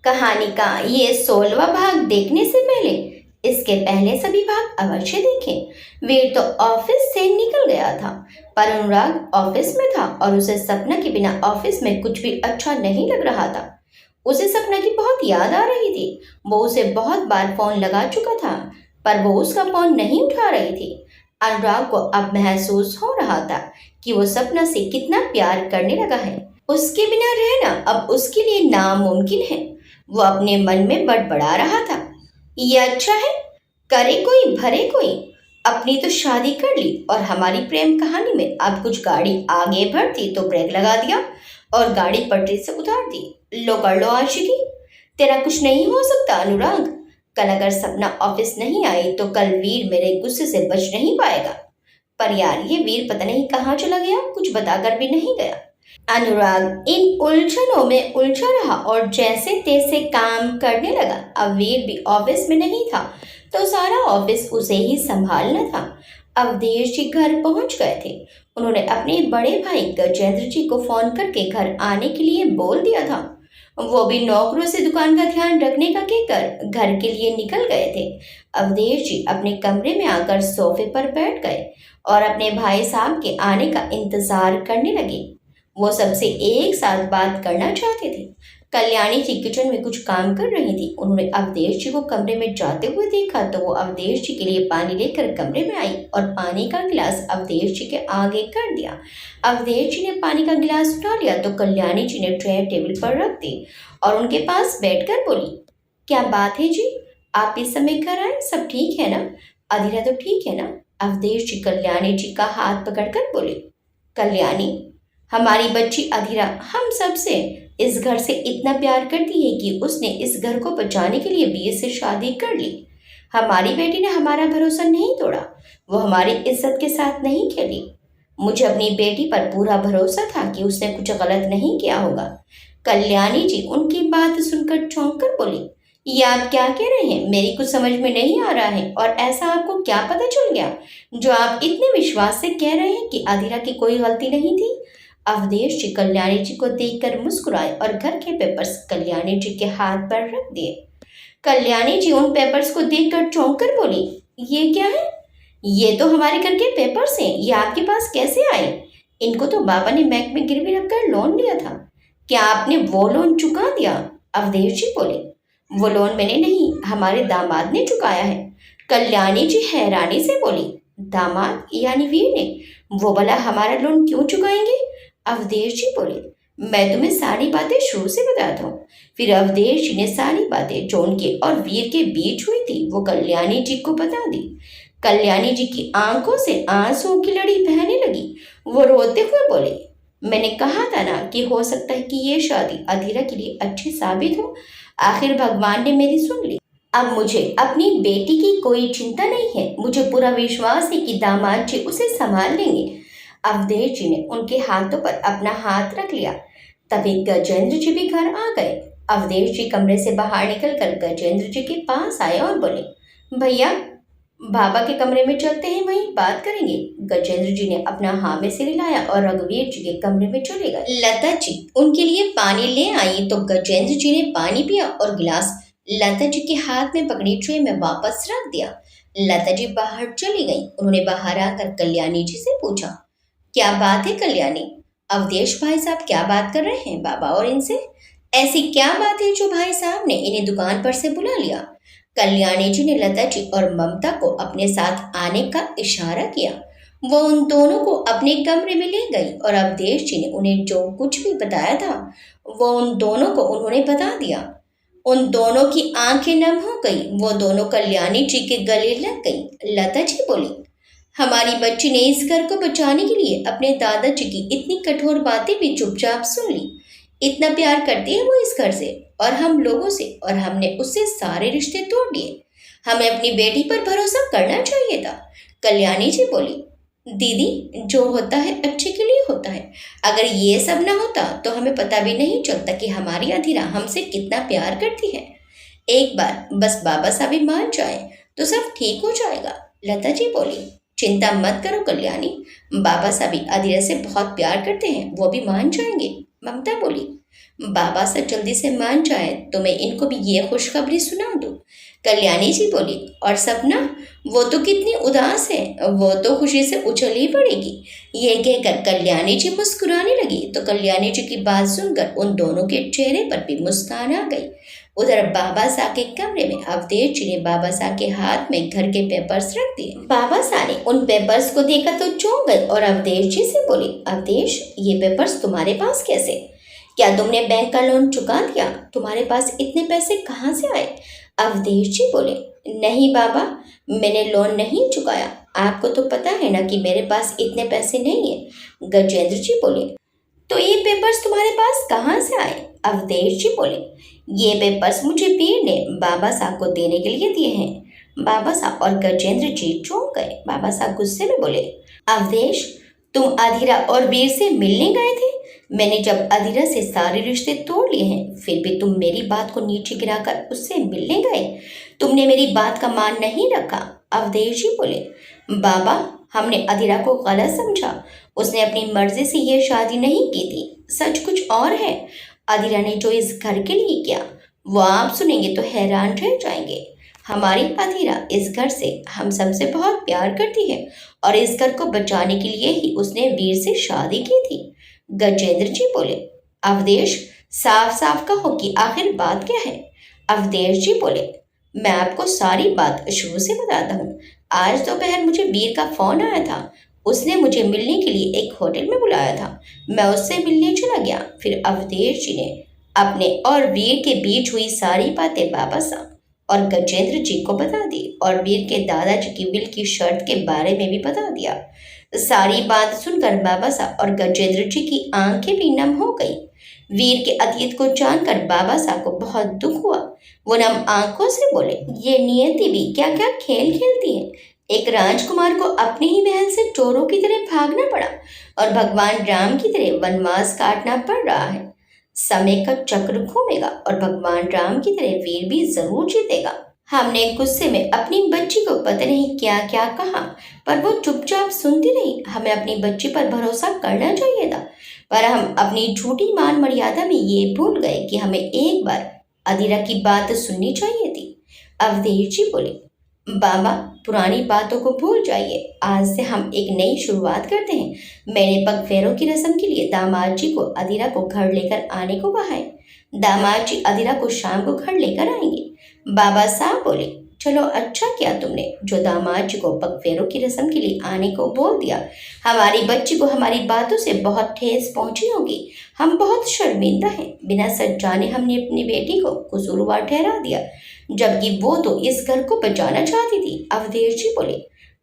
कहानी का ये 16वां भाग देखने से पहले इसके पहले सभी भाग अवश्य देखें। वीर तो ऑफिस से निकल गया था, पर अनुराग ऑफिस में था और उसे सपना के बिना ऑफिस में कुछ भी अच्छा नहीं लग रहा था। उसे सपना की बहुत याद आ रही थी। वो उसे बहुत बार फोन लगा चुका था, पर वो उसका फोन नहीं उठा रही थी। अनुराग को अब महसूस हो रहा था कि वो सपना से कितना प्यार करने लगा है। उसके बिना रहना अब उसके लिए नामुमकिन है। वो अपने मन में बड़बड़ा रहा था, ये अच्छा है, करे कोई भरे कोई। अपनी तो शादी कर ली और हमारी प्रेम कहानी में अब कुछ गाड़ी आगे बढ़ती तो ब्रेक लगा दिया और गाड़ी पटरी से उतार दी। लो कर लो आशिकी, तेरा कुछ नहीं हो सकता अनुराग। कल अगर सपना ऑफिस नहीं आई तो कल वीर मेरे गुस्से से बच नहीं पाएगा। पर यार ये वीर पता नहीं कहाँ चला गया, कुछ बताकर भी नहीं गया। अनुराग इन उलझनों में उलझा रहा और जैसे तैसे काम करने लगा। अब वीर भी ऑफिस में नहीं था तो सारा ऑफिस उसे ही संभालना था। अवधेश जी घर पहुंच गए थे। उन्होंने अपने बड़े भाई गजेंद्र जी को फोन करके घर आने के लिए बोल दिया था। वो भी नौकरों से दुकान का ध्यान रखने का कहकर घर के लिए निकल गए थे। अवधेश जी अपने कमरे में आकर सोफे पर बैठ गए और अपने भाई साहब के आने का इंतजार करने लगे। वो सबसे एक साथ बात करना चाहते थे। कल्याणी जी किचन में कुछ काम कर रही थी। उन्होंने अवधेश जी को कमरे में जाते हुए देखा तो वो अवधेश जी के लिए पानी लेकर कमरे में आई और पानी का गिलास अवधेश जी के आगे कर दिया। अवधेश जी ने पानी का गिलास उठा लिया तो कल्याणी जी ने ट्रे टेबल पर रख दी और उनके पास बैठकर बोली, क्या बात है जी, आप इस समय घर आए, सब ठीक है ना? अधीरा तो ठीक है ना? अवधेश जी कल्याणी जी का हाथ पकड़कर बोले, कल्याणी, हमारी बच्ची अधीरा हम सबसे इस घर से इतना प्यार करती है कि उसने इस घर को बचाने के लिए वीर से शादी कर ली। हमारी बेटी ने हमारा भरोसा नहीं तोड़ा, वो हमारी इज्जत के साथ नहीं खेली। मुझे अपनी बेटी पर पूरा भरोसा था कि उसने कुछ गलत नहीं किया होगा। कल्याणी जी उनकी बात सुनकर चौंक कर बोली, ये आप क्या कह रहे हैं? मेरी कुछ समझ में नहीं आ रहा है। और ऐसा आपको क्या पता चल गया जो आप इतने विश्वास से कह रहे हैं कि अधीरा की कोई गलती नहीं थी? अवधेश जी कल्याणी जी को देखकर मुस्कुराए और घर के पेपर्स कल्याणी जी के हाथ पर रख दिए। कल्याणी जी उन पेपर्स को देखकर चौंक कर बोली, ये क्या है? ये तो हमारे घर के पेपर्स हैं, ये आपके पास कैसे आए? इनको तो बाबा ने बैंक में गिरवी रखकर लोन लिया था। क्या आपने वो लोन चुका दिया? अवधेश जी बोले, वो लोन मैंने नहीं, हमारे दामाद ने चुकाया है। कल्याणी जी हैरानी से बोली, दामाद यानी वीर ने? वो भला हमारा लोन क्यों चुकाएंगे? अवधेश जी बोले, मैं तुम्हें सारी बातें शुरू से बताता हूँ। फिर अवधेश जी ने सारी बातें जो उनके और वीर के बीच हुई थी वो कल्याणी जी को बता दी। कल्याणी जी की आंखों से आंसुओं की लड़ी बहने लगी। वो रोते हुए बोले, मैंने कहा था ना कि हो सकता है कि ये शादी अधीरा के लिए अच्छी साबित हो। आखिर भगवान ने मेरी सुन ली। अब मुझे अपनी बेटी की कोई चिंता नहीं है। मुझे पूरा विश्वास है कि दामाद जी उसे संभाल लेंगे। अवधेश जी ने उनके हाथों पर अपना हाथ रख लिया। तभी गजेंद्र जी भी घर आ गए। अवधेश जी कमरे से बाहर निकलकर गजेंद्र जी के पास आए और बोले, भैया, बाबा के कमरे में चलते हैं, वहीं बात करेंगे। गजेंद्र जी ने अपना हाँ में सिर हिलाया और रघुवीर जी के कमरे में चले गए। लता जी उनके लिए पानी ले आई तो गजेंद्र जी ने पानी पिया और गिलास लता जी के हाथ में पकड़ी ट्रे में वापस रख दिया। लता जी बाहर चली गई। उन्होंने बाहर आकर कल्याणी जी से पूछा, क्या बात है कल्याणी? अवधेश भाई साहब क्या बात कर रहे हैं बाबा और इनसे? ऐसी क्या बात है जो भाई साहब ने इन्हें दुकान पर से बुला लिया? कल्याणी जी ने लता जी और ममता को अपने साथ आने का इशारा किया। वो उन दोनों को अपने कमरे में ले गई और अवधेश जी ने उन्हें जो कुछ भी बताया था वो उन दोनों को उन्होंने बता दिया। उन दोनों की आंखें नम हो गई। वो दोनों कल्याणी जी के गले लग गई। लता जी बोली, हमारी बच्ची ने इस घर को बचाने के लिए अपने दादाजी की इतनी कठोर बातें भी चुपचाप सुन ली। इतना प्यार करती है वो इस घर से और हम लोगों से, और हमने उससे सारे रिश्ते तोड़ दिए। हमें अपनी बेटी पर भरोसा करना चाहिए था। कल्याणी जी बोली, दीदी, जो होता है अच्छे के लिए होता है। अगर ये सब ना होता तो हमें पता भी नहीं चलता कि हमारी अधीरा हमसे कितना प्यार करती है। एक बार बस बाबा साहब मान जाए तो सब ठीक हो जाएगा। लता जी बोली, चिंता मत करो कल्याणी, बाबा साहब अधीरा से बहुत प्यार करते हैं, वो भी मान जाएंगे। ममता बोली, बाबा से जल्दी से मान जाए तो मैं इनको भी ये खुशखबरी सुना दूं। कल्याणी जी बोली, और सपना, वो तो कितनी उदास है, वो तो खुशी से उछल ही पड़ेगी। ये कहकर कल्याणी जी मुस्कुराने लगी तो कल्याणी जी की बात सुनकर उन दोनों के चेहरे पर भी मुस्कान आ गई। उधर बाबा साहब के कमरे में अवधेश जी ने बाबा साहब के हाथ में घर के पेपर्स रख दिए। बाबा साहब ने उन पेपर्स को देखा तो चौंक गए और अवधेश जी से बोले, अवधेश, ये पेपर्स तुम्हारे पास कैसे? क्या तुमने बैंक का लोन चुका दिया? तुम्हारे पास इतने पैसे कहाँ से आए? अवधेश जी बोले, नहीं बाबा, मैंने लोन नहीं चुकाया। आपको तो पता है ना कि मेरे पास इतने पैसे नहीं है। गजेंद्र जी बोले, तो ये पेपर्स तुम्हारे पास कहाँ से आए? अवधेश जी बोले, ये पेपर्स मुझे वीर ने बाबा साहब को देने के लिए दिए हैं। बाबा साहब और गजेंद्र जी चौंक गए। बाबा साहब गुस्से में बोले, अवधेश, तुम अधीरा और वीर से मिलने गए थे? मैंने जब अधीरा से सारे रिश्ते तोड़ लिए हैं, फिर भी तुम मेरी बात को नीचे गिराकर उससे मिलने गए। तुमने मेरी बात का मान नहीं रखा। अवधेश जी बोले, बाबा, हमने अधीरा को गलत समझा। उसने अपनी मर्जी से ये शादी नहीं की थी। सच कुछ और है। अधीरा ने जो इस घर के लिए किया वो आप सुनेंगे तो हैरान रह जाएंगे। हमारी अधीरा इस घर से हम सबसे बहुत प्यार करती है और इस घर को बचाने के लिए ही उसने वीर से शादी की थी। गजेंद्र जी बोले, अवधेश, साफ साफ कहो कि आखिर बात क्या है? अवधेश जी बोले, मैं आपको सारी बात शुरू से बताता हूँ। आज दोपहर मुझे वीर का फोन आया था। उसने मुझे मिलने के लिए एक होटल में बुलाया था। मैं उससे मिलने चला गया। फिर अवधेश जी ने अपने और वीर के बीच हुई सारी बातें बाबा साहब और गजेंद्र जी को बता दी और वीर के दादाजी की विल की शर्त के बारे में भी बता दिया। सारी बात सुनकर बाबा साहब और गजेंद्र जी की आंखें भी नम हो गई। वीर के अतीत को जानकर बाबा साहब को बहुत दुख हुआ। वो नम आंखों से बोले, ये नियति भी क्या क्या खेल खेलती है। एक राजकुमार को अपनी ही महल से चोरों की तरह भागना पड़ा और भगवान राम की तरह वनवास काटना पड़ रहा है। समय का चक्र घूमेगा और भगवान राम की तरह वीर भी जरूर जीतेगा। हमने गुस्से में अपनी बच्ची को पता नहीं क्या क्या कहा, पर वो चुपचाप सुनती रही। हमें अपनी बच्ची पर भरोसा करना चाहिए था, पर हम अपनी झूठी मान मर्यादा में ये भूल गए कि हमें एक बार अधीरा की बात सुननी चाहिए थी। अवधेश जी बोले, बाबा, पुरानी बातों को भूल जाइए। आज से हम एक नई शुरुआत करते हैं। मैंने पग फेरों की रस्म के लिए दामाद जी को अधीरा को घर लेकर आने को कहा है। दामाद जी अधीरा को शाम को घर लेकर आएंगे। बाबा साहब बोले, चलो अच्छा किया तुमने जो दामाद जी को पग फेरों की रस्म के लिए आने को बोल दिया। हमारी बच्ची को हमारी बातों से बहुत ठेस पहुंची होगी। हम बहुत शर्मिंदा हैं। बिना सच जाने हमने अपनी बेटी को कसूरवार ठहरा दिया, जबकि वो तो इस घर को बचाना चाहती थी। अवधेश जी बोले,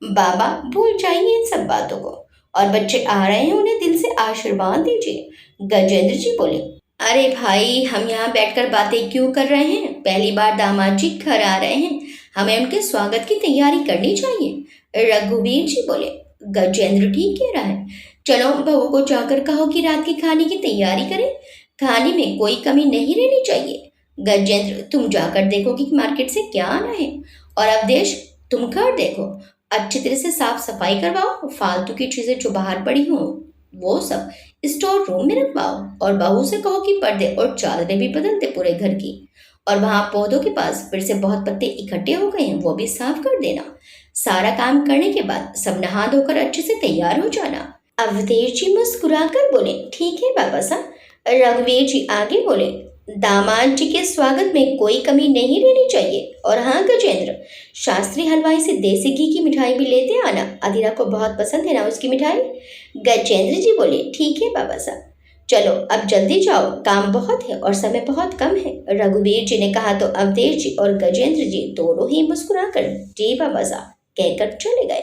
बाबा, भूल जाइए इन सब बातों को और बच्चे आ रहे हैं, उन्हें दिल से आशीर्वाद दीजिए। गजेंद्र जी बोले, अरे भाई, हम यहाँ बैठकर बातें क्यों कर रहे हैं? पहली बार दामाद जी घर आ रहे हैं, हमें उनके स्वागत की तैयारी करनी चाहिए। रघुवीर जी बोले, गजेंद्र ठीक कह रहा है। चलो बहू को जाकर कहो कि रात के खाने की तैयारी करें। खाने में कोई कमी नहीं रहनी चाहिए। गजेंद्र, तुम जाकर देखो कि मार्केट से क्या आना है, और अवधेश, तुम घर देखो, अच्छी तरह से साफ सफाई करवाओ। फालतू की चीजें जो बाहर पड़ी हों वो सब स्टोर रूम में रखवाओ, और बहू से कहो कि पर्दे और चादरें भी बदल दे पूरे घर की, और वहां पौधों के पास फिर से बहुत पत्ते इकट्ठे हो गए हैं, वो भी साफ कर देना। सारा काम करने के बाद सब नहा धोकर अच्छे से तैयार हो जाना। अवधेश जी मुस्कुराकर बोले, ठीक है बाबा साहब। रघुवीर जी आगे बोले, दामाद जी के स्वागत में कोई कमी नहीं रहनी चाहिए। और हाँ गजेंद्र, शास्त्री हलवाई से देसी घी की मिठाई भी लेते आना। अधीरा को बहुत पसंद है ना उसकी मिठाई। गजेंद्र जी बोले, ठीक है बाबा साहब। चलो अब जल्दी जाओ, काम बहुत है और समय बहुत कम है। रघुवीर जी ने कहा तो अवधेश जी और गजेंद्र जी दोनों ही मुस्कुराकर जी बाबा साहब कहकर चले गए।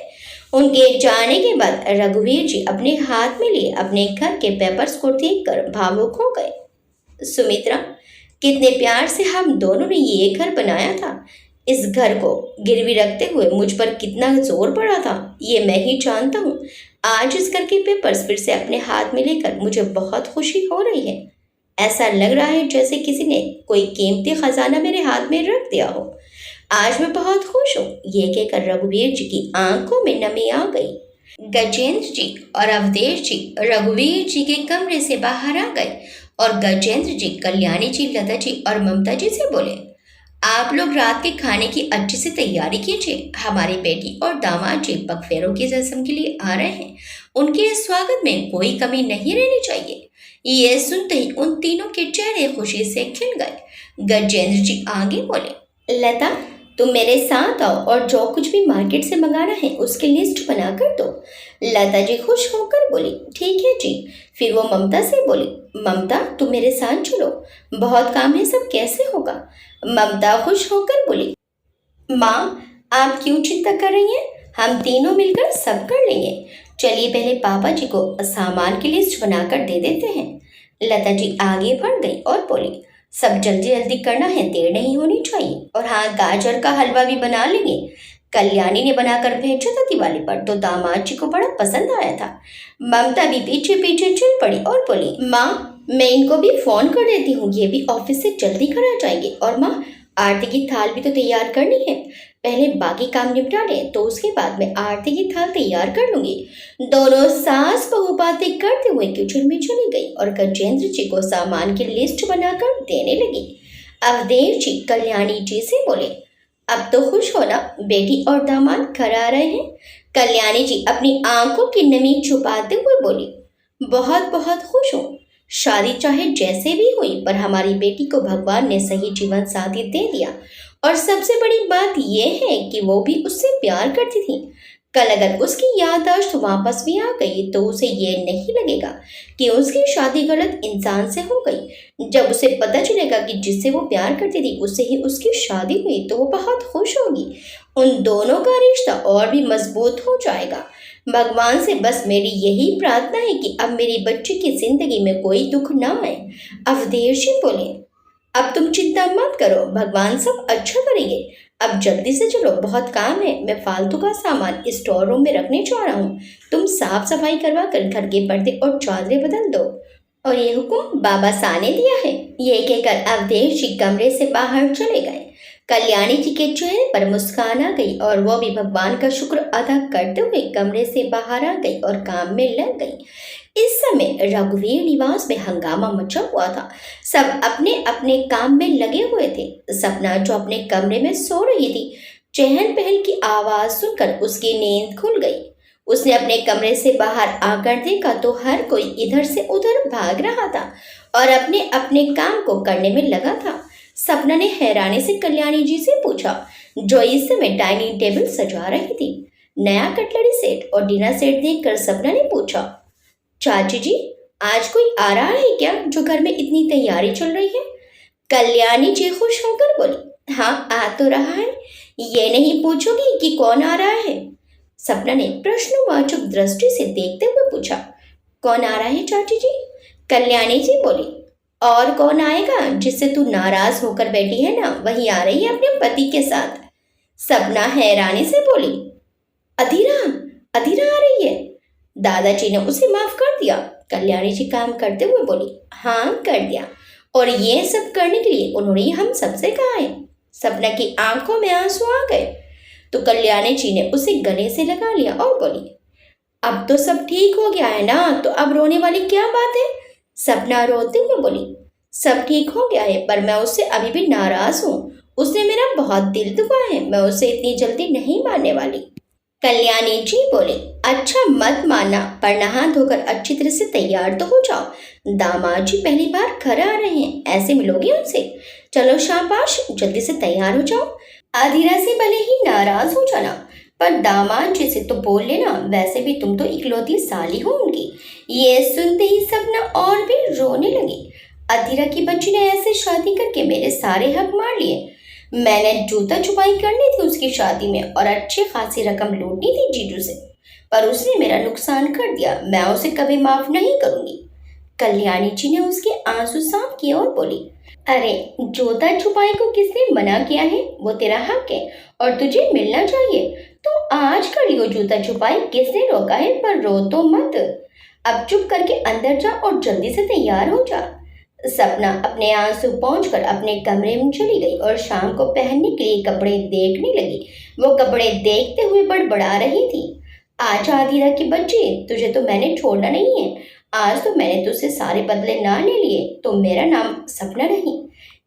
उनके जाने के बाद रघुवीर जी अपने हाथ में लिए अपने घर के पेपर्स को देखकर भावुक हो गए। सुमित्रा, कितने प्यार से हम दोनों ने ये घर बनाया था। इस घर को गिरवी रखते हुए मुझ पर कितना जोर पड़ा था ये मैं ही जानता हूँ। आज इस घर के पेपर्स फिर से अपने हाथ में लेकर मुझे बहुत खुशी हो रही है। ऐसा लग रहा है जैसे किसी ने कोई कीमती खजाना मेरे हाथ में रख दिया हो। आज मैं बहुत खुश हूँ। ये कहकर रघुवीर जी की आंखों में नमी आ गई। गजेंद्र जी और अवधेश जी रघुवीर जी के कमरे से बाहर आ गए और गजेंद्र जी, कल्याणी जी, लता जी और ममता जी से बोले, आप लोग रात के खाने की अच्छे से तैयारी कीजिए। हमारी बेटी और दामाद जी पगफेरों की रस्म के लिए आ रहे हैं। उनके स्वागत में कोई कमी नहीं रहनी चाहिए। ये सुनते ही उन तीनों के चेहरे खुशी से खिल गए। गजेंद्र जी आगे बोले, लता, तुम मेरे साथ आओ और जो कुछ भी मार्केट से मंगाना है उसकी लिस्ट बना कर दो। लता जी खुश होकर बोली, ठीक है जी। फिर वो ममता से बोली, ममता, तुम मेरे साथ चलो, बहुत काम है, सब कैसे होगा। ममता खुश होकर बोली, माँ, आप क्यों चिंता कर रही हैं, हम तीनों मिलकर सब कर लेंगे। चलिए पहले पापा जी को सामान की लिस्ट बनाकर दे देते हैं। लता जी आगे बढ़ गई और बोली, सब जल्दी जल्दी करना है, देर नहीं होनी चाहिए। और हाँ, गाजर का हलवा भी बना लेंगे। कल्याणी ने बनाकर भेजा था दिवाली पर, तो दामाद जी को बड़ा पसंद आया था। ममता भी पीछे पीछे चल पड़ी और बोली, माँ, मैं इनको भी फोन कर देती हूँ, ये भी ऑफिस से जल्दी घर आ जाएंगे। और माँ, आरती की थाल भी तो तैयार करनी है, पहले बाकी काम निपटा लें, तो उसके बाद मैं आरती की थाल तैयार कर लूंगी। दोनों सास बहू बातें करते हुए किचन में चली गई और गजेंद्र जी को सामान की लिस्ट बनाकर देने लगी। अवधेश जी कल्याणी जी से बोले, अब तो खुश हो ना, बेटी और दामाद घर आ रहे हैं। कल्याणी जी अपनी आंखों की नमी छुपाते हुए बोली, बहुत बहुत खुश हूँ। शादी चाहे जैसे भी हुई, पर हमारी बेटी को भगवान ने सही जीवन साथी दे दिया। और सबसे बड़ी बात यह है कि वो भी उससे प्यार करती थी। कल अगर उसकी याददाश्त वापस भी आ गई तो उसे ये नहीं लगेगा कि उसकी शादी गलत इंसान से हो गई। जब उसे पता चलेगा कि जिससे वो प्यार करती थी उससे ही उसकी शादी हुई, तो वो बहुत खुश होगी। उन दोनों का रिश्ता और भी मजबूत हो जाएगा। भगवान से बस मेरी यही प्रार्थना है कि अब मेरी बच्ची की जिंदगी में कोई दुख ना आए। अवधेश जी बोले, अब तुम चिंता मत करो, भगवान सब अच्छा करेंगे। अब जल्दी से चलो, बहुत काम है। मैं फालतू का सामान स्टोर रूम में रखने जा रहा हूँ। तुम साफ सफाई करवा कर घर के पर्दे और चादरें बदल दो। और ये हुक्म बाबा सा ने दिया है। ये कहकर अवधेश जी कमरे से बाहर चले गए। कल्याणी जी के चेहरे पर मुस्कान आ गई और वो भी भगवान का शुक्र अदा करते हुए कमरे से बाहर आ गई और काम में लग गई। इस समय रघुवीर निवास में हंगामा मचा हुआ था। सब अपने अपने काम में लगे हुए थे। सपना, जो अपने कमरे में सो रही थी, चहल पहल की आवाज सुनकर उसकी नींद खुल गई। उसने अपने कमरे से बाहर आकर देखा तो हर कोई इधर से उधर भाग रहा था और अपने अपने काम को करने में लगा था। सपना ने हैरानी से कल्याणी जी से पूछा, जो इस समय डाइनिंग टेबल सजा रही थी। नया कटलरी सेट और डिनर सेट देखकर सपना ने पूछा, चाची जी, आज कोई आ रहा है क्या, जो घर में इतनी तैयारी चल रही है। कल्याणी जी खुश होकर बोली, हाँ, आ तो रहा है। ये नहीं पूछोगी कि कौन आ रहा है। सपना ने प्रश्नवाचक दृष्टि से देखते हुए पूछा, कौन आ रहा है चाची जी। कल्याणी जी बोली, और कौन आएगा, जिससे तू नाराज होकर बैठी है ना, वही आ रही है अपने पति के साथ। सपना हैरानी से बोली, अधीरा, अधीरा आ रही है। दादाजी ने उसे माफ कर दिया। कल्याणी जी काम करते हुए बोली, हाँ, कर दिया, और ये सब करने के लिए उन्होंने हम सबसे कहा है। सपना की आंखों में आंसू आ गए तो कल्याणी जी ने उसे गले से लगा लिया और बोली, अब तो सब ठीक हो गया है ना, तो अब रोने वाली क्या बात है। सपना रोते हुए बोली, सब ठीक हो गया है, पर मैं उससे अभी भी नाराज हूँ। उसने मेरा बहुत दिल दुखा है, मैं उसे इतनी जल्दी नहीं मानने वाली। कल्याणी जी बोले, अच्छा मत मानना, पर नहा धोकर अच्छी तरह से तैयार तो हो जाओ। दामाद जी पहली बार घर आ रहे हैं, ऐसे मिलोगे उनसे। चलो शाबाश, जल्दी से तैयार हो जाओ। अधीरा से भले ही नाराज हो जाना, पर दामाद जी से तो बोल लेना, वैसे भी तुम तो इकलौती साली हो उनकी। ये सुनते ही सपना और भी रोने लगी। अधीरा की बच्ची ने ऐसे शादी करके मेरे सारे हक मार लिए। मैंने जूता छुपाई करनी थी उसकी शादी में और अच्छी खासी रकम लूटनी थी जीजू से, पर उसने मेरा नुकसान कर दिया। मैं उसे कभी माफ नहीं करूंगी। कल्याणी जी ने उसके आंसू साफ किए और बोली, अरे, जूता छुपाई को किसने मना किया है, वो तेरा हक है और तुझे मिलना चाहिए। तो आज कर लियो जूता छुपाई, किसने रोका है, पर रो तो मत। अब चुप करके अंदर जा और जल्दी से तैयार हो जा। सपना अपने आंसू पहुंचकर अपने कमरे में चली गई और शाम को पहनने के लिए कपड़े देखने लगी। वो कपड़े देखते हुए बड़बड़ा रही थी, आजा अधीरा की बच्ची, तुझे तो मैंने छोड़ना नहीं है। आज तो मैंने तुझसे सारे बदले ना ले लिए तो मेरा नाम सपना नहीं।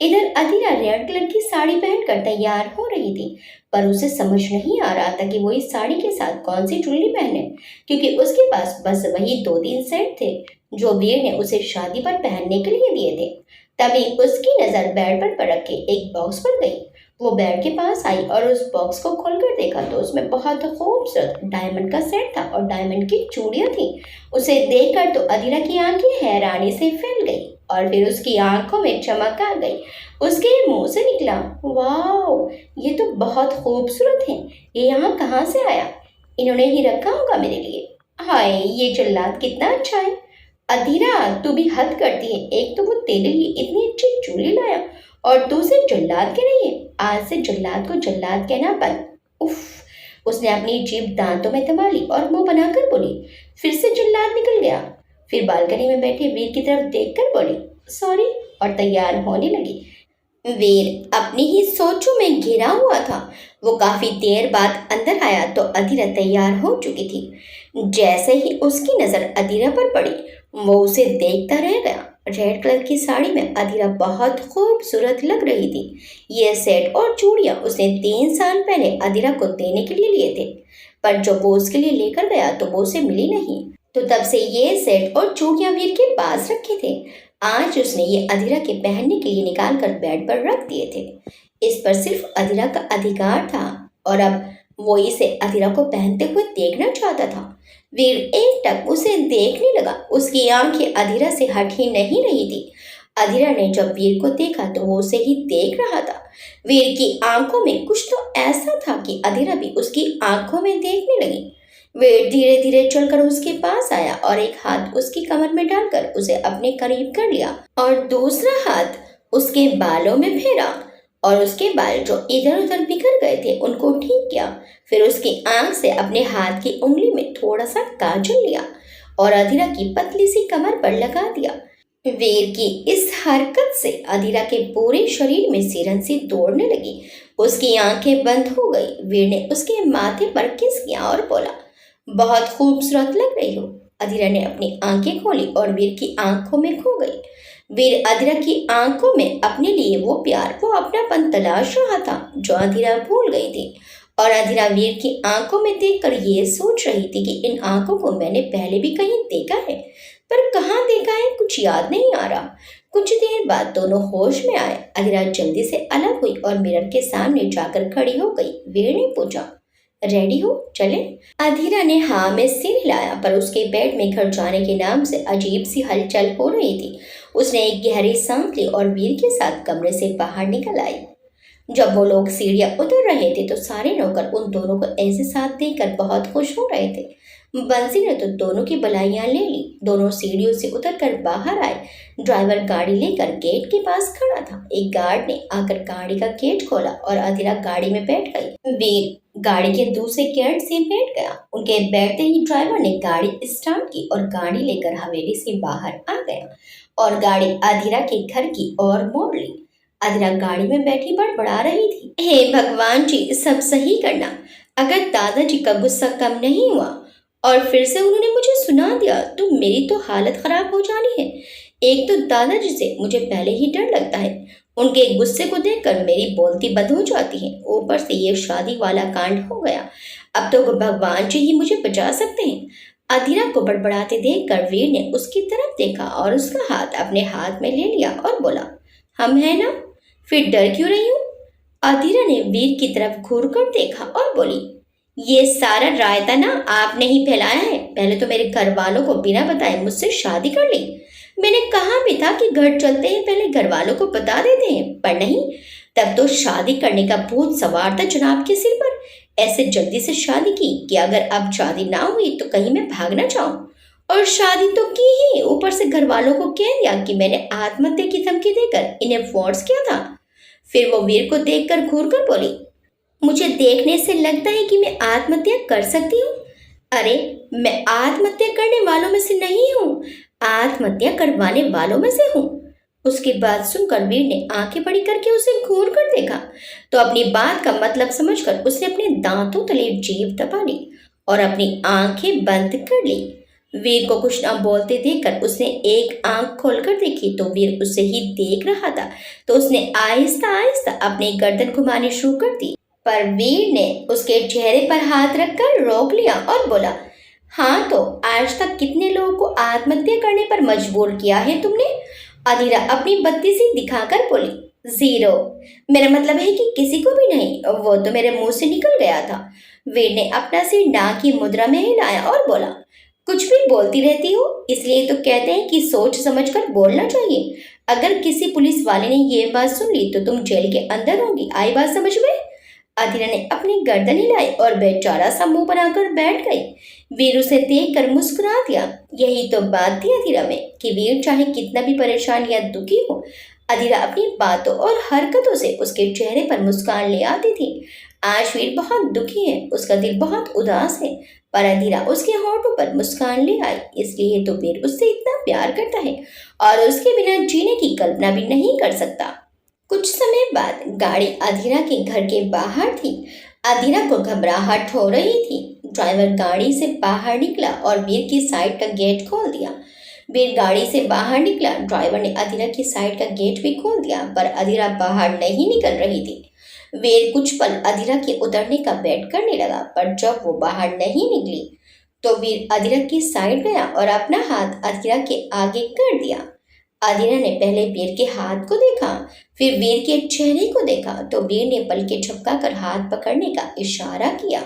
इधर अधीरा रेड कलर की साड़ी पहनकर तैयार हो रही थी, पर उसे समझ नहीं आ रहा था कि वो इस साड़ी के साथ कौन सी ज्वेलरी पहने, क्योंकि उसके पास बस वही 2-3 सेट थे जो वीर ने उसे शादी पर पहनने के लिए दिए थे। तभी उसकी नजर बेड पर पड़क के एक बॉक्स पर गई। वो बेड के पास आई और उस बॉक्स को खोलकर देखा तो उसमें बहुत खूबसूरत डायमंड का सेट था और डायमंड की चूड़ियां थी। उसे देखकर तो अधीरा की आंखें हैरानी से फैल गई और फिर उसकी आंखों में चमक आ गई। उसके मुंह से निकला, वाह, ये तो बहुत खूबसूरत है। ये यहाँ कहाँ से आया? इन्होंने ही रखा होगा मेरे लिए। हाय, ये जल्लाद कितना अच्छा है। अधीरा, तू भी हद करती है। एक तो वो तेरे लिए इतनी अच्छी चूड़ी लाया और तू उसे जल्लाद कह रही है। आज से जल्लाद को जल्लाद कहना बंद। उफ। उसने अपनी जीभ दांतों में दबा ली और मुंह बनाकर बोली, फिर से जल्लाद निकल गया। फिर बालकनी में बैठे वीर की तरफ देखकर बोली, सॉरी, और तैयार होने लगी। वीर अपनी ही सोचों में घिरा हुआ था। वो काफी देर बाद अंदर आया तो अधीरा तैयार हो चुकी थी। जैसे ही उसकी नजर अधीरा पर पड़ी, वो उसे देखता रह गया। रेड कलर की साड़ी में अधीरा बहुत खूबसूरत लग रही थी। ये सेट और चूड़ियां उसने 3 साल पहले अधीरा को देने के लिए लिए थे, पर जब वो उसके लिए लेकर गया तो वो उसे मिली नहीं। तो तब से ये सेट और चूड़ियां वीर के पास रखे थे। आज उसने ये अधीरा के पहनने के लिए निकाल कर बेड पर रख दिए थे। इस पर सिर्फ अधीरा का अधिकार था और अब वो इसे अधीरा को पहनते हुए देखना चाहता था। वीर एकटक उसे देखने लगा। उसकी आंखें अधीरा से हट ही नहीं रही थी। अधीरा ने जब वीर को देखा तो वो उसे ही देख रहा था। वीर की आंखों में कुछ तो ऐसा था कि अधीरा भी उसकी आंखों में देखने लगी। वीर धीरे धीरे चलकर उसके पास आया और एक हाथ उसकी कमर में डालकर उसे अपने करीब कर लिया और दूसरा हाथ उसके बालों में फेरा और उसके बाल जो इधर उधर बिखर गए थे उनको ठीक किया। फिर उसकी आंख से अपने हाथ की उंगली में थोड़ा सा काजल लिया और अधीरा की पतली सी कमर पर लगा दिया। वीर की इस हरकत से अधीरा के पूरे शरीर में सिरन सी दौड़ने लगी। उसकी आंखें बंद हो गई। वीर ने उसके माथे पर किस किया और बोला, बहुत खूबसूरत लग रही हो। अधीरा ने अपनी आंखें खोली और वीर की आंखों में खो गई। वीर अधीरा की आंखों में अपने लिए वो प्यार, वो अपनापन तलाश रहा था जो अधीरा भूल गई थी। और अधीरा वीर की आंखों में देखकर ये सोच रही थी कि इन आंखों को मैंने पहले भी कहीं देखा है, पर कहाँ देखा है कुछ याद नहीं आ रहा। कुछ देर बाद दोनों होश में आए। अधीरा जल्दी से अलग हुई और मिरर के सामने जाकर खड़ी हो गई। वीर ने पूछा, रेडी हो, चले? अधीरा ने हाँ में सिर हिलाया, पर उसके बेड में घर जाने के नाम से अजीब सी हलचल हो रही थी। उसने एक गहरी सांस ली और वीर के साथ कमरे से बाहर निकल आई। जब वो लोग सीढ़ियां उतर रहे थे तो सारे नौकर उन दोनों को ऐसे साथ देखकर बहुत खुश हो रहे थे। बंसी ने तो दोनों की बधाइयां ले ली। दोनों सीढ़ियों से उतरकर बाहर आए। ड्राइवर गाड़ी लेकर गेट के पास खड़ा था। एक गार्ड ने आकर गाड़ी का गेट खोला और अधीरा गाड़ी में बैठ गई। वीर गाड़ी के दूसरे गेट से बैठ गया। उनके बैठते ही ड्राइवर ने गाड़ी स्टार्ट की और गाड़ी लेकर हवेली से बाहर आ गया और गाड़ी अधीरा के घर की ओर मोड़ ली। अधीरा गाड़ी में बैठी बड़बड़ा रही थी, हे भगवान जी, सब सही करना। अगर दादाजी का गुस्सा कम नहीं हुआ और फिर से उन्होंने मुझे सुना दिया तो मेरी तो हालत खराब हो जानी है। एक तो दादाजी से मुझे पहले ही डर लगता है। उनके गुस्से को देखकर मेरी बोलती बंद हो जाती है। ऊपर से ये शादी वाला कांड हो गया। अब तो भगवान जी ही मुझे बचा सकते हैं। अधीरा को बड़बड़ाते देखकर वीर ने उसकी तरफ देखा और उसका हाथ अपने हाथ में ले लिया और बोला, हम है ना, फिर डर क्यों रही हूँ? अधीरा ने वीर की तरफ घूर कर देखा और बोली, ये सारा रायता ना आपने ही फैलाया है। पहले तो मेरे घर वालों को बिना बताए मुझसे शादी कर ली। मैंने कहा भी था कि घर चलते हैं पहले घर वालों को बता देते हैं, पर नहीं, तब तो शादी करने का भूत सवार था जनाब के सिर पर। ऐसे जल्दी से शादी की कि अगर अब शादी ना हुई तो कहीं मैं भाग ना जाऊं। और शादी तो की ही, ऊपर से घर वालों को कह दिया कि मैंने आत्महत्या की धमकी देकर इन्हें फोर्स किया था। फिर वो वीर को देखकर घूर कर बोली, मुझे देखने से लगता है कि मैं आत्महत्या कर सकती हूँ। अरे, मैं आत्महत्या करने वालों में से नहीं हूँ, आत्महत्या करवाने वालों में से हूँ। उसकी बात सुनकर वीर ने आंखें बड़ी करके उसे घूर कर देखा तो अपनी बात का मतलब समझकर उसने अपने दांतों तले जीभ दबा ली और अपनी आंखें बंद कर ली। वीर को कुछ न बोलते देखकर उसने एक आंख खोलकर देखी तो वीर उसे ही देख रहा था। तो उसने आहिस्ता आहिस्ता अपनी गर्दन घुमानी शुरू कर दी, पर वीर ने उसके चेहरे पर हाथ रखकर रोक लिया और बोला, हाँ तो आज तक कितने लोगों को आत्महत्या करने पर मजबूर किया है तुमने? अधीरा अपनी बत्ती सी दिखाकर बोली, 0। मेरा मतलब है कि किसी को भी नहीं, वो तो मेरे मुंह से निकल गया था। वीर ने अपना सिर ना की मुद्रा में हिलाया और बोला, कुछ भी बोलती रहती हो, इसलिए तो कहते हैं कि सोच समझकर बोलना चाहिए। अगर किसी पुलिस वाले ने ये बात सुन ली तो तुम जेल के अंदर होगी, आई बात समझ में? अधीरा ने अपनी गर्दन हिलाई और बेचारा सा मुंह बनाकर बैठ गई। वीर उसे देख कर मुस्कुरा दिया। यही तो बात थी अधीरा में कि वीर चाहे कितना भी परेशान या दुखी हो, अधीरा अपनी बातों और हरकतों से उसके चेहरे पर मुस्कान ले आती थी। आज वीर बहुत दुखी है, उसका दिल बहुत उदास है, पर अधीरा उसके होठों पर मुस्कान ले आई, इसलिए तो वीर उससे इतना प्यार करता है और उसके बिना जीने की कल्पना भी नहीं कर सकता। कुछ समय बाद गाड़ी अधीरा के घर के बाहर थी। अधीरा को घबराहट हो रही थी। ड्राइवर गाड़ी से बाहर निकला और वीर की साइड का गेट खोल दिया। वीर गाड़ी से बाहर निकला, ड्राइवर ने अधीरा की साइड का गेट भी खोल दिया, पर अधीरा बाहर नहीं निकल रही थी। वीर कुछ पल अधीरा के उतरने का वेट करने लगा, पर जब वो बाहर नहीं निकली तो वीर अधीरा की साइड गया और अपना हाथ अधीरा के आगे कर दिया। अधीरा ने पहले वीर के हाथ को देखा, फिर वीर के चेहरे को देखा, तो वीर ने पलकें झपकाकर हाथ पकड़ने का इशारा किया।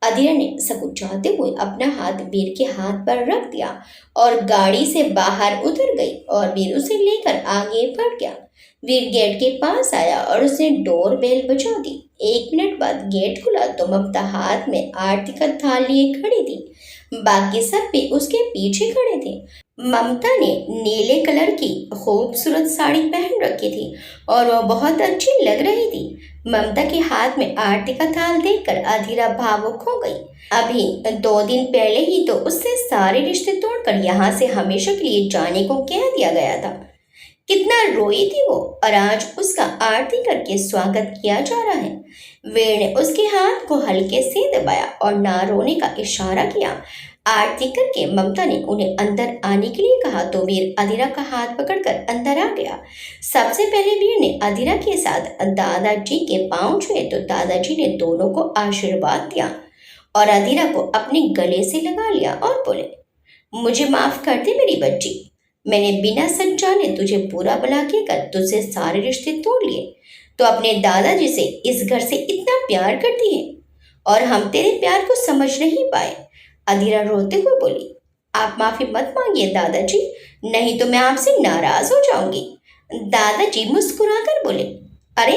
अधीरा ने सकुचाते हुए अपना हाथ वीर के हाथ पर रख दिया और गाड़ी से बाहर उतर गई और वीर उसे लेकर आगे बढ़ गया। वीर गेट के पास आया और उसने डोर बेल बजा दी। 1 मिनट बाद गेट खुला तो ममता हाथ में आरती का थाल लिए खड़ी थी। बाकी सब भी उसके पीछे खड़े थे। ममता ने नीले कलर की खूबसूरत साड़ी पहन रखी थी और वह बहुत अच्छी लग रही थी। ममता के हाथ में आरती का थाल देखकर अधीरा भावुक हो गई। अभी 2 दिन पहले ही तो उससे सारे रिश्ते तोड़कर यहाँ से हमेशा के लिए जाने को कह दिया गया था। कितना रोई थी वो, और आज उसका आरती करके स्वागत किया जा रहा है। वीर ने उसके हाथ को हल्के से दबाया और ना रोने का इशारा किया। आरती करके ममता ने उन्हें अंदर आने के लिए कहा तो वीर अधीरा का हाथ पकड़कर अंदर आ गया। सबसे पहले वीर ने अधीरा के साथ दादाजी के पांव छुए तो दादाजी ने दोनों को आशीर्वाद दिया और अधीरा को अपने गले से लगा लिया और बोले, मुझे माफ कर दे मेरी बच्ची, मैंने बिना सच जाने तुझे बुरा भला कहकर तुझसे सारे रिश्ते तोड़ लिए। तो अपने दादाजी से इस घर से इतना प्यार करती है और हम तेरे प्यार को समझ नहीं पाए। अधीरा रोते हुए बोली, आप माफी मत मांगिए दादाजी, नहीं तो मैं आपसे नाराज हो जाऊंगी। दादाजी मुस्कुराकर बोले, अरे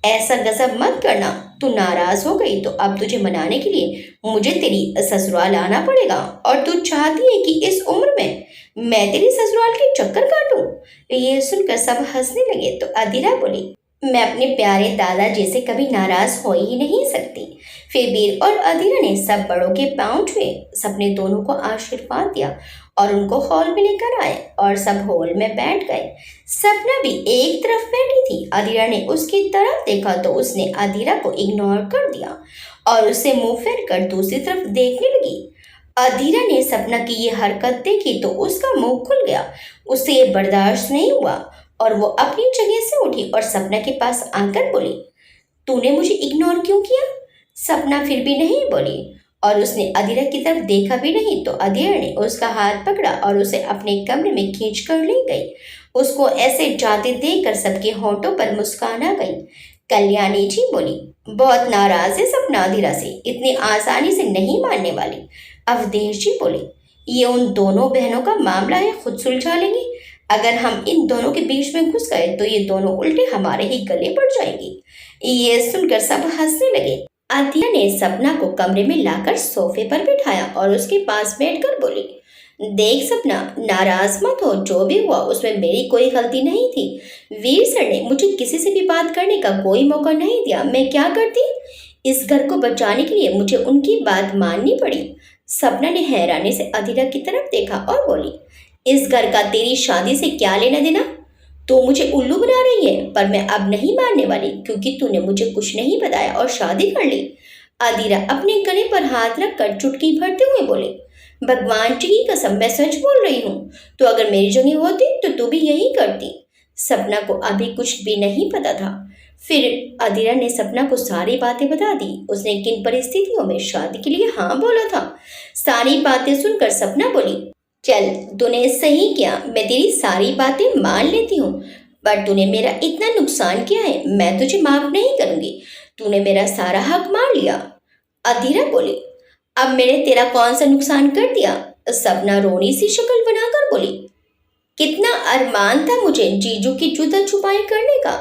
ऐसा गजब मत करना, तू नाराज हो गई तो अब तुझे मनाने के लिए मुझे तेरी ससुराल आना पड़ेगा और तू चाहती है कि इस उम्र में मैं तेरी ससुराल के चक्कर काटूं। ये सुनकर सब हंसने लगे तो अधीरा बोली, मैं अपने प्यारे दादाजी से कभी नाराज हो ही नहीं सकती। फिर वीर और अधीरा ने सब बड़ों के पांव छुए, सबने दोनों को आशीर्वाद दिया और उनको हॉल में लेकर आए और सब हॉल में बैठ गए। सपना भी एक तरफ बैठी थी। अधीरा ने उसकी तरफ देखा तो उसने अधीरा को इग्नोर कर दिया और उसे मुंह फेर कर दूसरी तरफ देखने लगी। अधीरा ने सपना की ये हरकत देखी तो उसका मुंह खुल गया। उससे ये बर्दाश्त नहीं हुआ और वो अपनी जगह से उठी और सपना के पास आकर बोली, तूने मुझे इग्नोर क्यों किया? सपना फिर भी नहीं बोली और उसने अधीरा की तरफ देखा भी नहीं तो अधीरा ने उसका हाथ पकड़ा और उसे अपने कमरे में खींच कर ले गई। उसको ऐसे जाते देखकर सबके होठों पर मुस्कान आ गई। कल्याणी जी बोली, बहुत नाराज है सपना अधीरा से, इतनी आसानी से नहीं मानने वाली। अवधेश जी बोले, ये उन दोनों बहनों का मामला है, खुद सुलझा लेंगी। अगर हम इन दोनों के बीच में घुस गए तो ये दोनों उल्टे हमारे ही गले पड़ जाएंगी। ये सुनकर सब हंसने लगे। अधीरा ने सपना को कमरे में लाकर सोफे पर बिठाया और उसके पास बैठकर बोली, देख सपना, नाराज मत हो, जो भी हुआ उसमें मेरी कोई गलती नहीं थी। वीर सर ने मुझे किसी से भी बात करने का कोई मौका नहीं दिया, मैं क्या करती? इस घर को बचाने के लिए मुझे उनकी बात माननी पड़ी। सपना ने हैरानी से अधीरा की तरफ देखा और बोली, इस घर का तेरी शादी से क्या लेना देना? तू मुझे उल्लू बना रही है, पर मैं अब नहीं मानने वाली क्योंकि तूने मुझे कुछ नहीं बताया और शादी कर ली। अधीरा अपने गले पर हाथ रखकर चुटकी भरते हुए बोले, भगवान जी की कसम, मैं सच बोल रही हूँ। तो अगर मेरी जगह होती तो तू भी यही करती। सपना को अभी कुछ भी नहीं पता था। फिर अधीरा ने सपना को सारी बातें बता दी। उसने किन परिस्थितियों में शादी के लिए हाँ बोला था। सारी बातें सुनकर सपना बोली, चल तूने सही किया, मैं तेरी सारी बातें मान लेती हूँ, पर तूने मेरा इतना नुकसान किया है, मैं तुझे माफ नहीं करूंगी। तूने मेरा सारा हक मार लिया। अधीरा बोली, अब मैंने तेरा कौन सा नुकसान कर दिया? सपना रोनी सी शक्ल बनाकर बोली, कितना अरमान था मुझे जीजू की जूता छुपाई करने का।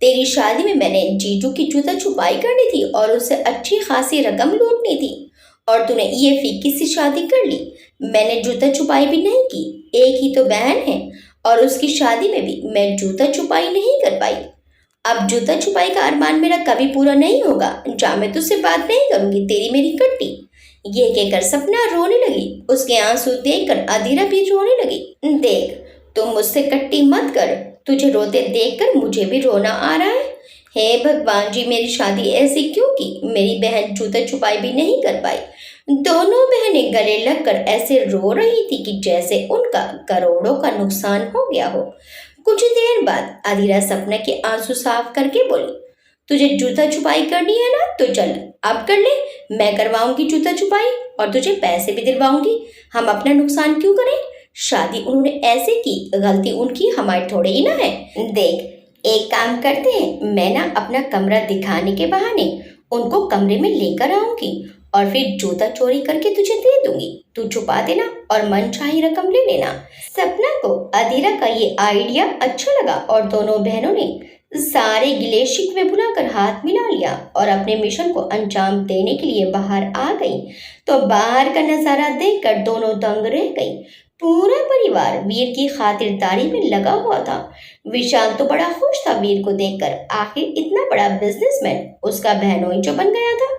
तेरी शादी में मैंने जीजू की जूता छुपाई करनी थी और उससे अच्छी खासी रकम लूटनी थी, और तूने ये फीकी सी शादी कर ली। मैंने जूता छुपाई भी नहीं की, एक ही तो बहन है, और उसकी शादी में भी मैं जूता छुपाई नहीं कर पाई। अब जूता छुपाई का अरमान मेरा कभी पूरा नहीं होगा। जा, मैं तुझसे बात नहीं करूंगी, तेरी मेरी कट्टी। ये कहकर सपना रोने लगी। उसके आंसू देखकर अधीरा भी रोने लगी। देख, तुम मुझसे कट्टी मत कर, तुझे रोते देखकर मुझे भी रोना आ रहा है। हे भगवान जी, मेरी शादी ऐसी क्यों की? मेरी बहन जूता छुपाई भी नहीं कर पाई। दोनों बहनें गले लगकर ऐसे रो रही थी कि जैसे उनका करोड़ों का नुकसान हो गया हो। कुछ देर बाद अधीरा सपना के आंसू साफ करके बोली, तुझे जूता छुपाई करनी है ना, तो चल अब कर ले। मैं करवाऊंगी जूता छुपाई और तुझे पैसे भी दिलवाऊंगी। हम अपना नुकसान क्यों करें? शादी उन्होंने ऐसे की, गलती उनकी, हमारी थोड़ी ही ना है। देख, एक काम करते हैं, मैं ना अपना कमरा दिखाने के बहाने उनको कमरे में लेकर आऊंगी और फिर जूता चोरी करके तुझे दे दूंगी। तू छुपा देना और मनचाही रकम ले लेना। सपना को अधीरा का ये आइडिया अच्छा लगा और दोनों बहनों ने सारे गिले शिकवे भुलाकर हाथ मिला लिया और अपने मिशन को अंजाम देने के लिए बाहर आ गई। तो बाहर का नजारा देखकर दोनों दंग रह गई। पूरा परिवार वीर की खातिरदारी में लगा हुआ था। विशाल तो बड़ा खुश था वीर को देखकर। आखिर इतना बड़ा बिजनेसमैन उसका बहनोई जो बन गया था।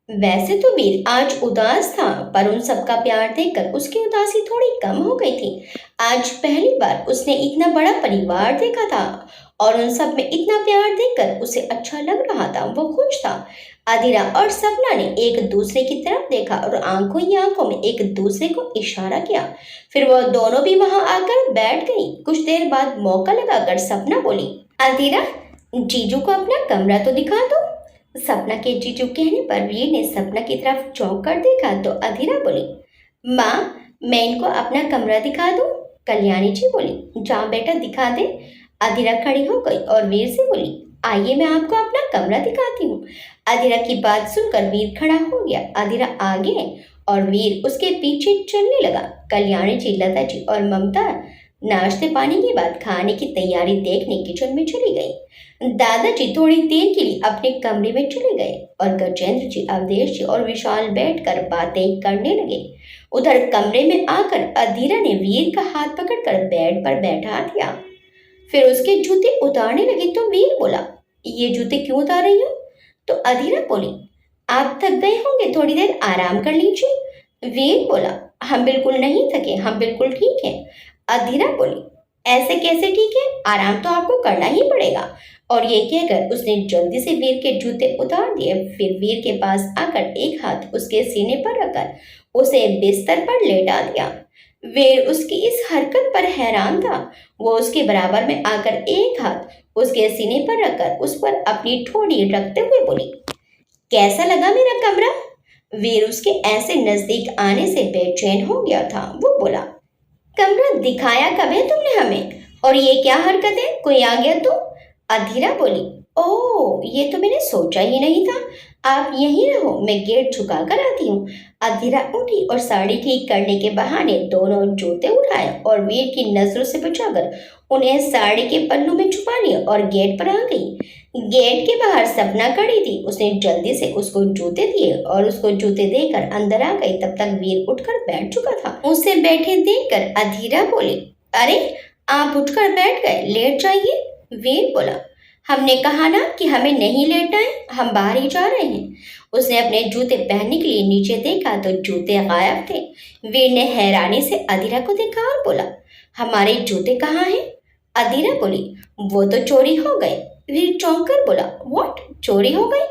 वैसे तो वीर आज उदास था, पर उन सबका प्यार देखकर उसकी उदासी थोड़ी कम हो गई थी। आज पहली बार उसने इतना बड़ा परिवार देखा था और उन सब में इतना प्यार देखकर उसे अच्छा लग रहा था। वो खुश था। अधीरा और सपना ने एक दूसरे की तरफ देखा और आंखों ही आंखों में एक दूसरे को इशारा किया। फिर वो दोनों भी वहां आकर बैठ गई। कुछ देर बाद मौका लगाकर सपना बोली, अधीरा, जीजू को अपना कमरा तो दिखा दो। सपना के जीजू कहने पर वीर ने सपना की तरफ चौंक कर देखा तो अधीरा बोली, माँ, मैं इनको अपना कमरा दिखा दूं? कल्याणी जी बोली, जा बेटा दिखा दे। अधीरा खड़ी हो गई और वीर से बोली, आइए मैं आपको अपना कमरा दिखाती हूँ। अधीरा की बात सुनकर वीर खड़ा हो गया। अधीरा आगे और वीर उसके पीछे चलने लगा। कल्याणी जी, लता जी और ममता नाश्ते पानी के बाद खाने की तैयारी देखने किचन में चली गई। दादाजी थोड़ी देर के लिए अपने कमरे में चले गए और गजेंद्र जी, अवधेश जी और विशाल बैठकर बातें करने लगे। उधर कमरे में आकर अधीरा ने वीर का हाथ पकड़कर बेड पर बैठा दिया। फिर उसके जूते उतारने लगे तो वीर बोला, ये जूते क्यों उतार रही हो? तो अधीरा बोली, आप थक गए होंगे, थोड़ी देर आराम कर लीजिए। वीर बोला, हम बिल्कुल नहीं थके, हम बिल्कुल ठीक हैं। अधीरा बोली, ऐसे कैसे ठीक है? आराम तो आपको करना ही पड़ेगा। और ये कहकर उसने जल्दी से वीर के जूते उतार दिए। फिर वीर के पास आकर एक हाथ उसके सीने पर रखकर उसे बिस्तर पर लेटा दिया। वीर उसकी इस हरकत पर हैरान था। वो उसके बराबर में आकर एक हाथ उसके सीने पर रखकर उस पर अपनी ठोड़ी रखते हुए बोली, कैसा लगा मेरा कमरा? वीर उसके ऐसे नजदीक आने से बेचैन हो गया था। वो बोला, कमरा दिखाया कब है तुमने हमें? और ये क्या हरकत है, कोई आ गया तो? अधीरा बोली, ओह, ये तो मैंने सोचा ही नहीं था। आप यहीं रहो, मैं गेट झुका कर आती हूँ। अधीरा उठी और साड़ी ठीक करने के बहाने दोनों जूते उठाए और वीर की नजरों से बचाकर उन्हें साड़ी के पल्लू में छुपा लिया और गेट पर आ गई। गेट के बाहर सपना खड़ी थी। उसने जल्दी से उसको जूते दिए और उसको जूते देकर अंदर आ गई। तब तक वीर उठकर बैठ चुका था। उसे बैठे देखकर अधीरा बोली, अरे आप उठकर बैठ गए, लेट जाइए। वीर बोला, हमने कहा ना कि हमें नहीं लेटना है, हम बाहर ही जा रहे हैं। उसने अपने जूते पहनने के लिए नीचे देखा तो जूते गायब थे। वीर ने हैरानी से अधीरा को देखा और बोला, हमारे जूते कहाँ हैं? अधीरा बोली, वो तो चोरी हो गए। वीर चौंक कर बोला, व्हाट, चोरी हो गए?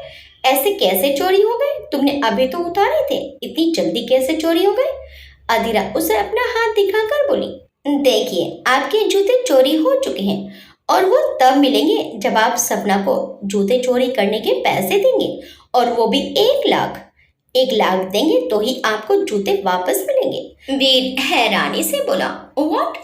ऐसे कैसे चोरी हो गए? तुमने अभी तो उतारे थे, इतनी जल्दी कैसे चोरी हो गए? अधीरा उसे अपना हाथ दिखाकर बोली, देखिए आपके जूते चोरी हो चुके हैं और वो तब मिलेंगे जब आप सपना को जूते चोरी करने के पैसे देंगे, और वो भी 1 लाख। 1 लाख देंगे तो ही आपको जूते वापस मिलेंगे। वीर हैरानी से बोला, व्हाट?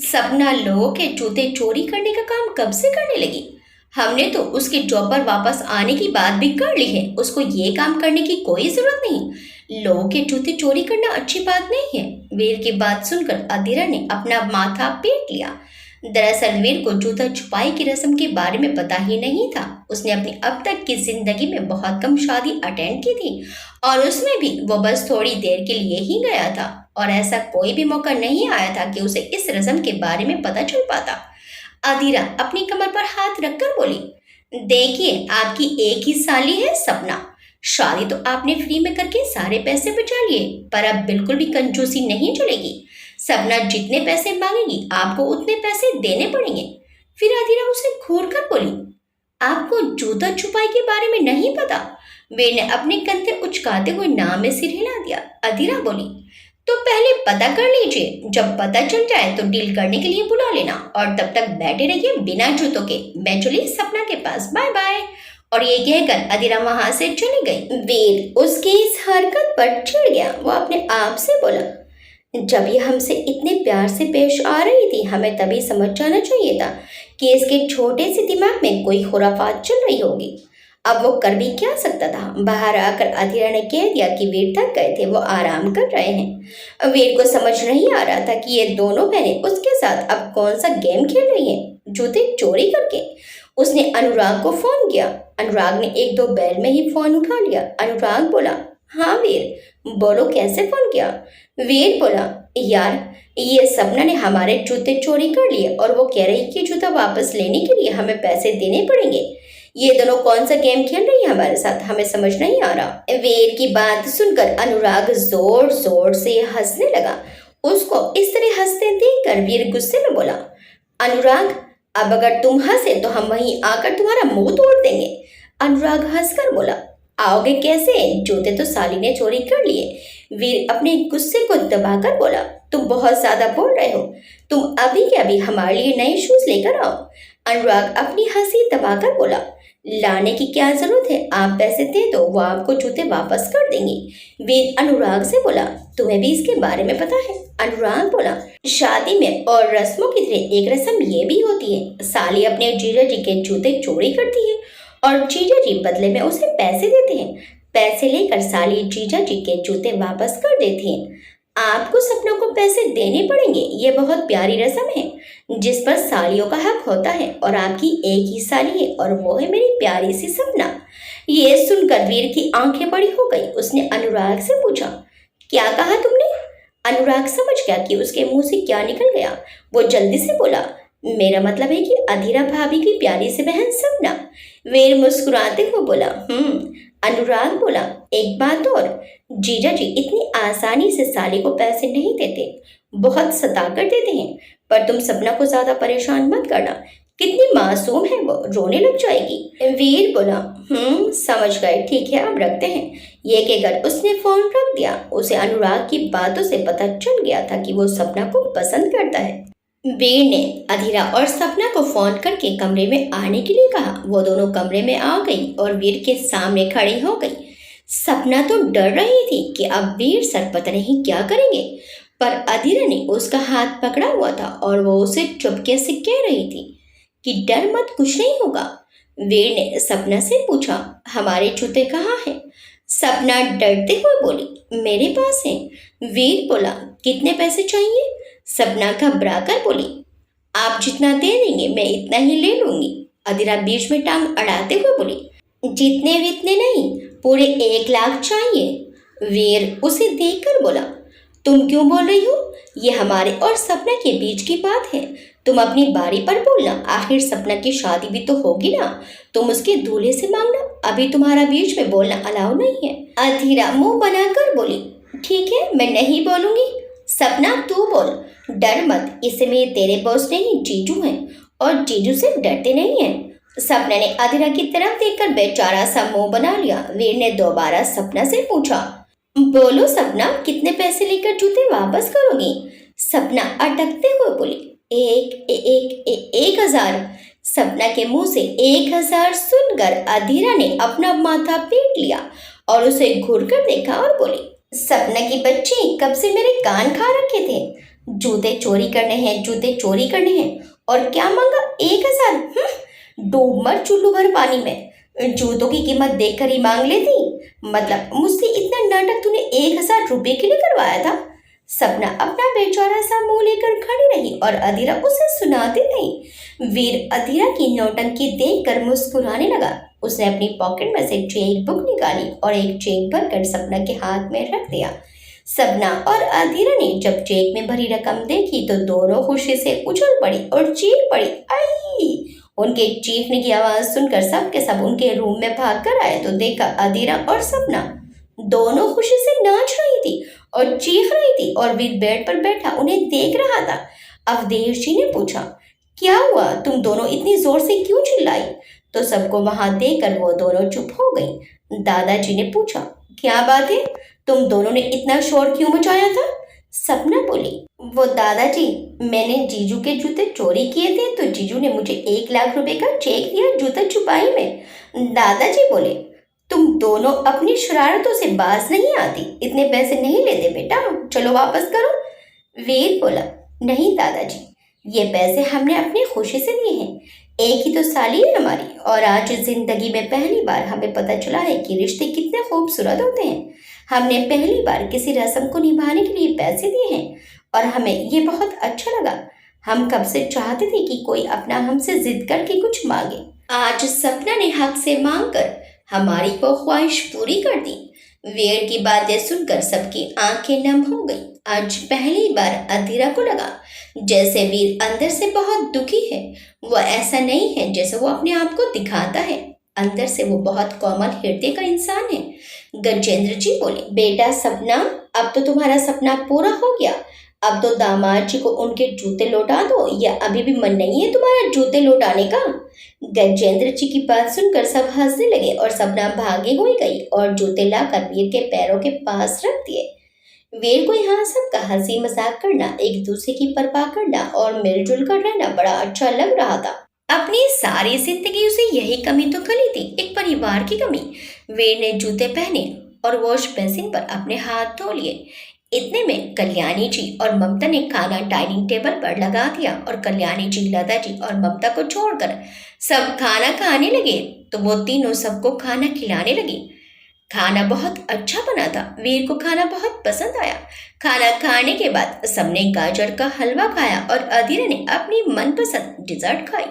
सपना लोगों के जूते चोरी करने का काम कब से करने लगी? हमने तो उसके जॉब पर वापस आने की बात भी कर ली है। उसको ये काम करने की कोई जरूरत नहीं। लोगों के जूते चोरी करना अच्छी बात नहीं है। वीर की बात सुनकर अधीरा ने अपना माथा पीट लिया। दरअसल वीर को जूता छुपाई की रस्म के बारे में पता ही नहीं था। उसने अपनी अब तक की जिंदगी में बहुत कम शादी अटेंड की थी, और उसमें भी वो बस थोड़ी देर के लिए ही गया था, और ऐसा कोई भी मौका नहीं आया था कि उसे इस रस्म के बारे में पता चल पाता। अधीरा अपनी कमर पर हाथ रखकर बोली, देखिए आपकी एक ही साली है सपना। शादी तो आपने फ्री में करके सारे पैसे बचा लिए, पर अब बिल्कुल भी कंजूसी नहीं चलेगी। सपना जितने पैसे मांगेगी आपको उतने पैसे देने पड़ेंगे। फिर अधीरा उसे घूर कर बोली, आपको जूता छुपाई के बारे में नहीं पता? वीर ने अपने कंधे उचकाते हुए नाम में सिर हिला दिया। अधीरा बोली, तो पहले पता कर लीजिए, जब पता चल जाए तो डील करने के लिए बुला लेना, और तब तक बैठे रहिए बिना जूतों के। मैं चली सपना के पास, बाय बाय। और ये कहकर अधीरा वहां से चली गई। वीर उसकी इस हरकत पर चिढ़ गया। वो अपने आप से बोला, जब ये हमसे इतने प्यार से पेश आ रही थी, हमें तभी समझ जाना चाहिए था कि इसके छोटे से दिमाग में कोई खुराफात चल रही होगी। अब वो कर भी क्या सकता था। बाहर आकर अधीरा ने कह दिया कि वीर थक गए थे, वो आराम कर रहे हैं। वीर को समझ नहीं आ रहा था कि ये दोनों बहनें उसके साथ अब कौन सा गेम खेल रही हैं, जूते चोरी करके। उसने अनुराग को फोन किया। अनुराग ने 1-2 बैल में ही फोन उठा लिया। अनुराग बोला, हाँ वीर बोलो, कैसे फोन किया? वीर बोला, यार ये सपना ने हमारे जूते चोरी कर लिए, और वो कह रही कि जूता वापस लेने के लिए हमें पैसे देने पड़ेंगे। ये दोनों कौन सा गेम खेल रही है हमारे साथ, हमें समझ नहीं आ रहा। वीर की बात सुनकर अनुराग जोर जोर से हंसने लगा। उसको इस तरह हंसते देखकर वीर गुस्से में बोला, अनुराग अब अगर तुम हंसे तो हम वहीं आकर तुम्हारा मुंह तोड़ देंगे। अनुराग हंसकर बोला, आओगे कैसे? जूते तो साली ने चोरी कर लिए। वीर अपने गुस्से को दबाकर बोला, तुम बहुत ज्यादा बोल रहे हो। तुम अभी के अभी हमारे लिए नए शूज लेकर आओ। अनुराग अपनी हंसी दबाकर बोला, लाने की क्या जरूरत है, आप पैसे दे दो, वो आपको जूते वापस कर देंगी। वीर अनुराग से बोला, तुम्हें भी इसके बारे में पता है? अनुराग बोला, शादी में और रस्मों की तरह एक रस्म ये भी होती है। साली अपने जीजा जी के जूते चोरी करती है और जीजा जी बदले में उसे पैसे देते हैं। पैसे लेकर साली जीजा जी के जूते वापस कर देती है। आपको सपनों को पैसे देने पड़ेंगे। ये बहुत प्यारी रस्म है जिस पर सालियों का हक होता है, और आपकी एक ही साली है और वो है मेरी प्यारी सी सपना। ये सुनकर वीर की आंखें बड़ी हो गई। उसने अनुराग से पूछा, क्या कहा तुमने? अनुराग समझ गया कि उसके मुंह से क्या निकल गया। वो जल्दी से बोला, मेरा मतलब है कि अधीरा भाभी की प्यारी सी बहन सपना। वीर मुस्कुराते हुए बोला, अनुराग बोला, एक बात और, जीजा जी इतनी आसानी से साली को पैसे नहीं देते, बहुत सता कर देते हैं। पर तुम सपना को ज्यादा परेशान मत करना, कितनी मासूम है वो, रोने लग जाएगी। वीर बोला, समझ गए, ठीक है अब रखते हैं। ये कहकर उसने फोन रख दिया। उसे अनुराग की बातों से पता चल गया था कि वो सपना को पसंद करता है। वीर ने अधीरा और सपना को फोन करके कमरे में आने के लिए कहा। वो दोनों कमरे में आ गई और वीर के सामने खड़ी हो गई। सपना तो डर रही थी कि अब वीर सर पता नहीं क्या करेंगे, पर अधीरा ने उसका हाथ पकड़ा हुआ था और वो उसे चुपके से कह रही थी कि डर मत, कुछ नहीं होगा। वीर ने सपना से पूछा, हमारे जूते कहाँ हैं? सपना डरते हुए बोली, मेरे पास हैं। वीर बोला, कितने पैसे चाहिए? सपना घबरा कर बोली, आप जितना दे देंगे मैं इतना ही ले लूंगी। अधीरा बीच में टांग अड़ाते हुए बोली, जितने वितने नहीं, पूरे 1 लाख चाहिए। वीर उसे देखकर बोला, तुम क्यों बोल रही हो? ये हमारे और सपना के बीच की बात है, तुम अपनी बारी पर बोलना। आखिर सपना की शादी भी तो होगी ना, तुम उसके दूल्हे से मांगना। अभी तुम्हारा बीच में बोलना अलाउ नहीं है। अधीरा मुंह बनाकर बोली, ठीक है मैं नहीं बोलूंगी। सपना तू बोल, डर मत, इसमें तेरे बॉस नहीं जीजू हैं, और जीजू से डरते नहीं हैं। सपना ने अधीरा की तरफ देखकर बेचारा सा मुंह बना लिया। वीर ने दोबारा सपना से पूछा, बोलो सपना, कितने पैसे लेकर जूते वापस करोगी? सपना अटकते हुए बोली, एक हजार। सपना के मुंह से 1,000 सुनकर अधीरा ने अपना माथा पीट लिया और उसे घूर कर देखा और बोली, सपना की बच्ची, कब से मेरे कान खा रखे थे? जूते चोरी करने हैं, जूते चोरी करने हैं, और क्या मांगा? 1,000? डूब मर चुल्लू भर पानी में। जूतों की कीमत देखकर ही मांग लेती। मतलब मुझसे इतना नाटक तूने 1,000 रुपए के लिए करवाया था? सपना अपना बेचारा सा मुंह लेकर खड़ी रही और अधीरा उसे सुनाती रही। वीर अधीरा की नौटंकी देखकर मुस्कुराने लगा। उसने अपनी पॉकेट में से चेक बुक निकाली और एक चेक भरकर सपना के हाथ में रख दिया। सपना और अधीरा ने जब चेक में भरी रकम देखी तो दोनों खुशी से उछल पड़ी और चीख पड़ी, आई! उनके चीखने की आवाज सुनकर सब के सब उनके रूम में भागकर आए तो देखा अधीरा और सपना दोनों खुशी से नाच रही थी और चीख रही थी और वीर बेड पर बैठा उन्हें देख रहा था। अवधेश जी ने पूछा, क्या हुआ? तुम दोनों इतनी जोर से क्यों चिल्लाई? तो सबको वहां देखकर वो दोनों चुप हो गई। दादाजी ने पूछा, क्या बात है? तुम दोनों ने इतना शोर क्यों मचाया था? सपना बोली, वो दादाजी, मैंने जीजू के जूते चोरी किए थे तो जीजू ने मुझे 1,00,000 रुपए का चेक दिया जूता छुपाई में। दादाजी बोले, तुम दोनों अपनी शरारतों से बाज नहीं आती, इतने पैसे नहीं लेते बेटा, चलो वापस करो। वीर बोला, नहीं दादाजी, ये पैसे हमने अपनी खुशी से दिए हैं। एक ही तो साली है हमारी और आज जिंदगी में पहली बार हमें पता चला है कि रिश्ते कितने खूबसूरत होते हैं। हमने पहली बार किसी रस्म को निभाने के लिए पैसे दिए हैं और हमें ये बहुत अच्छा लगा। हम कब से चाहते थे कि कोई अपना हमसे जिद करके कुछ मांगे। आज सपना ने हक से मांगकर हमारी वो ख्वाहिश पूरी कर दी। वीर की बातें सुनकर सबकी आंखें नम हो गई। आज पहली बार अधीरा को लगा जैसे वीर अंदर से बहुत दुखी है। वो ऐसा नहीं है जैसे वो अपने आप को दिखाता है। अंदर से वो बहुत कोमल हृदय का इंसान है। गजेंद्र जी बोले, बेटा सपना, अब तो तुम्हारा सपना पूरा हो गया। अब तो दामाद जी को उनके जूते लौटा दो, या अभी भी मन नहीं है तुम्हारा जूते लौटाने का? गजेंद्र जी की बात सुनकर सब हंसने लगे और सपना भागी हुई गई और जूते लाकर वीर के पैरों के पास रख दिए। वीर को यहाँ सबका हंसी मजाक करना, एक दूसरे की परवाह करना और मिलजुल कर रहना बड़ा अच्छा लग रहा था। अपनी सारी जिंदगी उसे यही कमी तो खली थी, एक परिवार की कमी। वीर ने जूते पहने और वॉश बेसिन पर अपने हाथ धो लिए। इतने में कल्याणी जी और ममता ने खाना डाइनिंग टेबल पर लगा दिया और कल्याणी जी, लता जी और ममता को छोड़कर सब खाना खाने लगे तो वो तीनों सबको खाना खिलाने लगी। खाना बहुत अच्छा बना था। वीर को खाना बहुत पसंद आया। खाना खाने के बाद सबने गाजर का हलवा खाया और अधीरा ने अपनी मनपसंद डिजर्ट खाई।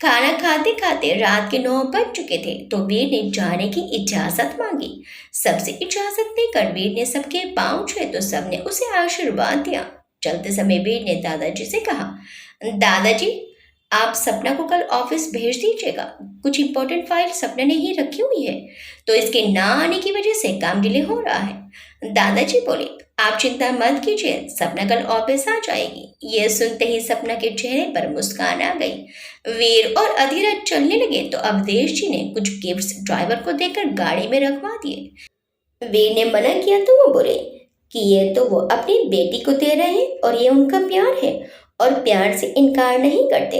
खाना खाते खाते रात के 9 बज चुके थे तो वीर ने जाने की इजाजत मांगी। सबसे इजाजत लेकर वीर ने सबके पांव छुए तो सबने उसे आशीर्वाद दिया। चलते समय वीर ने दादाजी से कहा, दादाजी, आप सपना को कल ऑफिस भेज दीजिएगा। कुछ इंपॉर्टेंट फाइल सपना ने ही रखी हुई है तो इसके ना आने की वजह से काम डिले हो रहा है। दादाजी बोले, आप चिंता मत कीजिए, सपना कल ऑफिस आ जाएगी। ये सुनते ही सपना के चेहरे पर मुस्कान आ गई। वीर और अधीरा चलने लगे तो अवधेश जी ने कुछ गिफ्ट्स ड्राइवर को देकर गाड़ी में रखवा दिए। वीर ने मना किया तो वो बोले कि ये तो वो अपनी बेटी को दे रहे हैं और ये उनका प्यार है और प्यार से इनकार नहीं करते।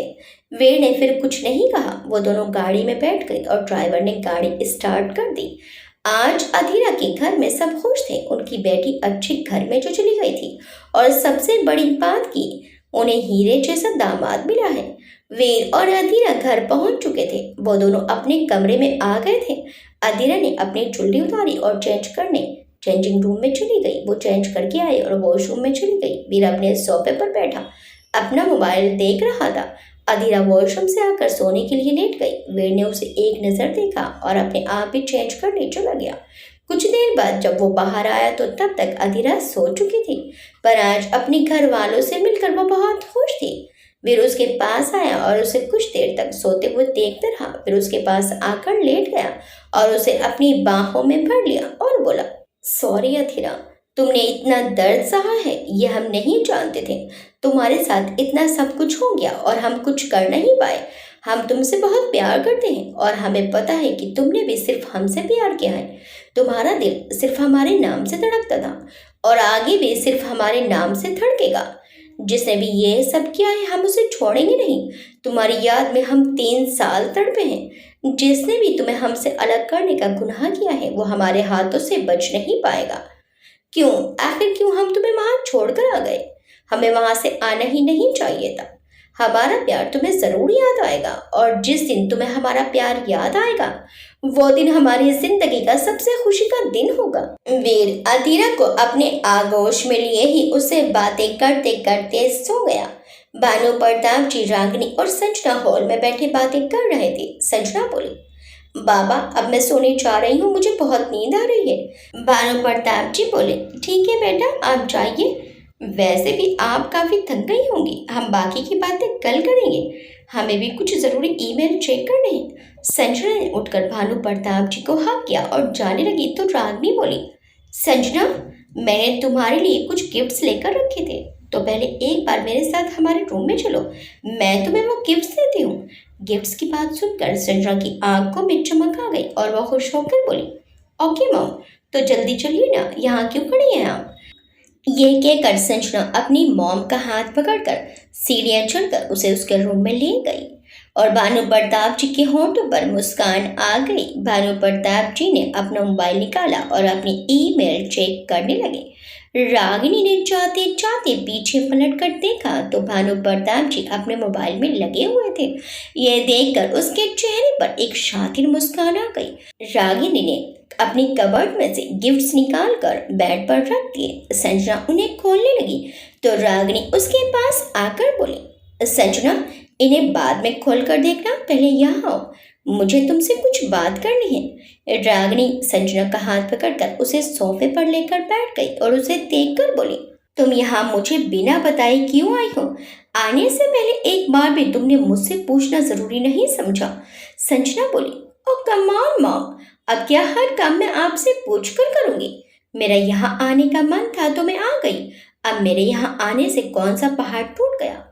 वीर ने फिर कुछ नहीं कहा। वो दोनों गाड़ी में बैठ गए और ड्राइवर ने गाड़ी स्टार्ट कर दी। आज अधीरा के घर में सब खुश थे। उनकी बेटी अच्छे घर में जो चली गई थी और सबसे बड़ी बात की उन्हें हीरे जैसा दामाद मिला है। वीर और अधीरा घर पहुंच चुके थे। वो दोनों अपने कमरे में आ गए थे। अधीरा ने अपनी चुल्ली उतारी और चेंज करने चेंजिंग रूम में चली गई। वो चेंज करके आई और वॉशरूम में चली गई। वीर अपने सोफे पर बैठा अपना मोबाइल देख रहा था। अधीरा वॉशरूम से आकर सोने के लिए लेट गई। वीर ने उसे एक नज़र देखा और अपने आप ही चेंज करने चला गया। कुछ देर बाद जब वो बाहर आया तो तब तक अधीरा सो चुकी थी, पर आज अपने घर वालों से मिलकर वो बहुत खुश थी। वीर उसके पास आया और उसे कुछ देर तक सोते हुए देखता रहा। फिर उसके पास आकर लेट गया और उसे अपनी बाहों में भर लिया और बोला, सॉरी अधीरा, तुमने इतना दर्द सहा है ये हम नहीं जानते थे। तुम्हारे साथ इतना सब कुछ हो गया और हम कुछ कर नहीं पाए। हम तुमसे बहुत प्यार करते हैं और हमें पता है कि तुमने भी सिर्फ हमसे प्यार किया है। तुम्हारा दिल सिर्फ हमारे नाम से धड़कता था और आगे भी सिर्फ हमारे नाम से धड़केगा। जिसने भी ये सब किया है हम उसे छोड़ेंगे नहीं। तुम्हारी याद में हम 3 साल तड़पे हैं। जिसने भी तुम्हें हमसे अलग करने का गुनाह किया है वो हमारे हाथों से बच नहीं पाएगा। क्यों, आखिर क्यों हम तुम्हें वहां छोड़कर आ गए? हमें वहां से आना ही नहीं चाहिए था। हमारा प्यार तुम्हें जरूर याद आएगा और जिस दिन तुम्हें हमारा प्यार याद आएगा वो दिन हमारी जिंदगी का सबसे खुशी का दिन होगा। वीर अतीरा को अपने आगोश में लिए ही उसे बातें करते करते सो गया। भानु प्रताप जी, रागिनी और संजना हॉल में बैठे बातें कर रहे थे। संजना बोली, बाबा अब मैं सोने जा रही हूँ, मुझे बहुत नींद आ रही है। भानु प्रताप जी बोले, ठीक है बेटा आप जाइए। वैसे भी आप काफी थक गई होंगी, हम बाकी की बातें कल करेंगे। हमें भी कुछ जरूरी ईमेल चेक करने हैं। संजना ने उठकर भानु प्रताप जी को हाँ किया और जाने लगी तो रागिनी बोली, संजना मैंने तुम्हारे लिए कुछ गिफ्ट्स लेकर रखे थे, तो पहले एक बार मेरे साथ हमारे रूम में चलो, मैं तुम्हें वो गिफ्ट्स देती हूँ। गिफ्ट्स की बात सुनकर संजना की आंखों में चमक आ गई और वह खुश होकर बोली, ओके मॉम, तो जल्दी चलिए ना, यहाँ क्यों खड़ी हैं आप? ये कहकर संजना अपनी मॉम का हाथ पकड़कर सीढ़ियां चढ़कर उसे उसके रूम में ले गई और भानु प्रताप जी के होंठों पर मुस्कान आ गई। भानु प्रताप जी ने अपना मोबाइल निकाला और अपनी ईमेल चेक करने लगे। रागिनी ने चाहते चाहते पीछे पलट कर देखा तो भानु प्रताप जी अपने मोबाइल में लगे हुए थे। यह देखकर उसके चेहरे पर एक शातिर मुस्कान आ गई। रागिनी ने अपनी कबर्ड में से गिफ्ट्स निकाल कर बेड पर रख दिए। संजना उन्हें खोलने लगी तो रागिनी उसके पास आकर बोली, संजना इन्हें बाद में खोल कर देखना, पहले यहाँ आओ, मुझे तुमसे कुछ बात करनी है। रागिनी संजना का हाथ पकड़कर उसे सोफे पर लेकर बैठ गई और उसे देखकर बोली, तुम यहाँ मुझे बिना बताए क्यों आई हो? आने से पहले एक बार भी तुमने मुझसे पूछना जरूरी नहीं समझा? संजना बोली, ओ कम ऑन मॉम, अब क्या हर काम मैं आपसे पूछ कर करूंगी? मेरा यहाँ आने का मन था तो मैं आ गई। अब मेरे यहाँ आने से कौन सा पहाड़ टूट गया?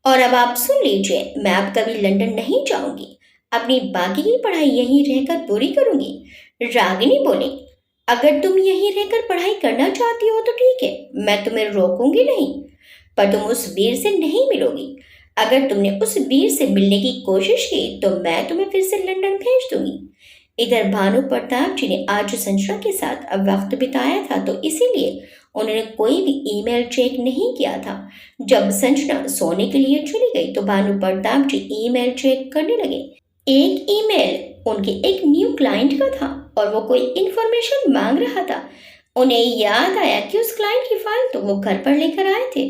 और अब आप सुन लीजिए, मैं अब कभी लंदन नहीं जाऊंगी, अपनी बाकी की पढ़ाई यहीं रहकर पूरी करूंगी। रागिनी बोली, अगर तुम यहीं रहकर पढ़ाई करना चाहती हो तो ठीक है, मैं तुम्हें रोकूंगी नहीं, पर तुम उस वीर से नहीं मिलोगी। अगर तुमने उस वीर से मिलने की कोशिश की तो मैं तुम्हें फिर से लंदन भेज दूंगी। इधर भानु प्रताप जी ने आज संजना के साथ अब वक्त बिताया था तो इसीलिए उन्होंने कोई भी ईमेल चेक नहीं किया था। जब संजना सोने के लिए चली गई तो भानु प्रताप जी ईमेल चेक करने लगे। एक ईमेल उनके एक न्यू क्लाइंट का था और वो कोई इंफॉर्मेशन मांग रहा था। उन्हें याद आया कि उस क्लाइंट की फाइल तो वो घर पर लेकर आए थे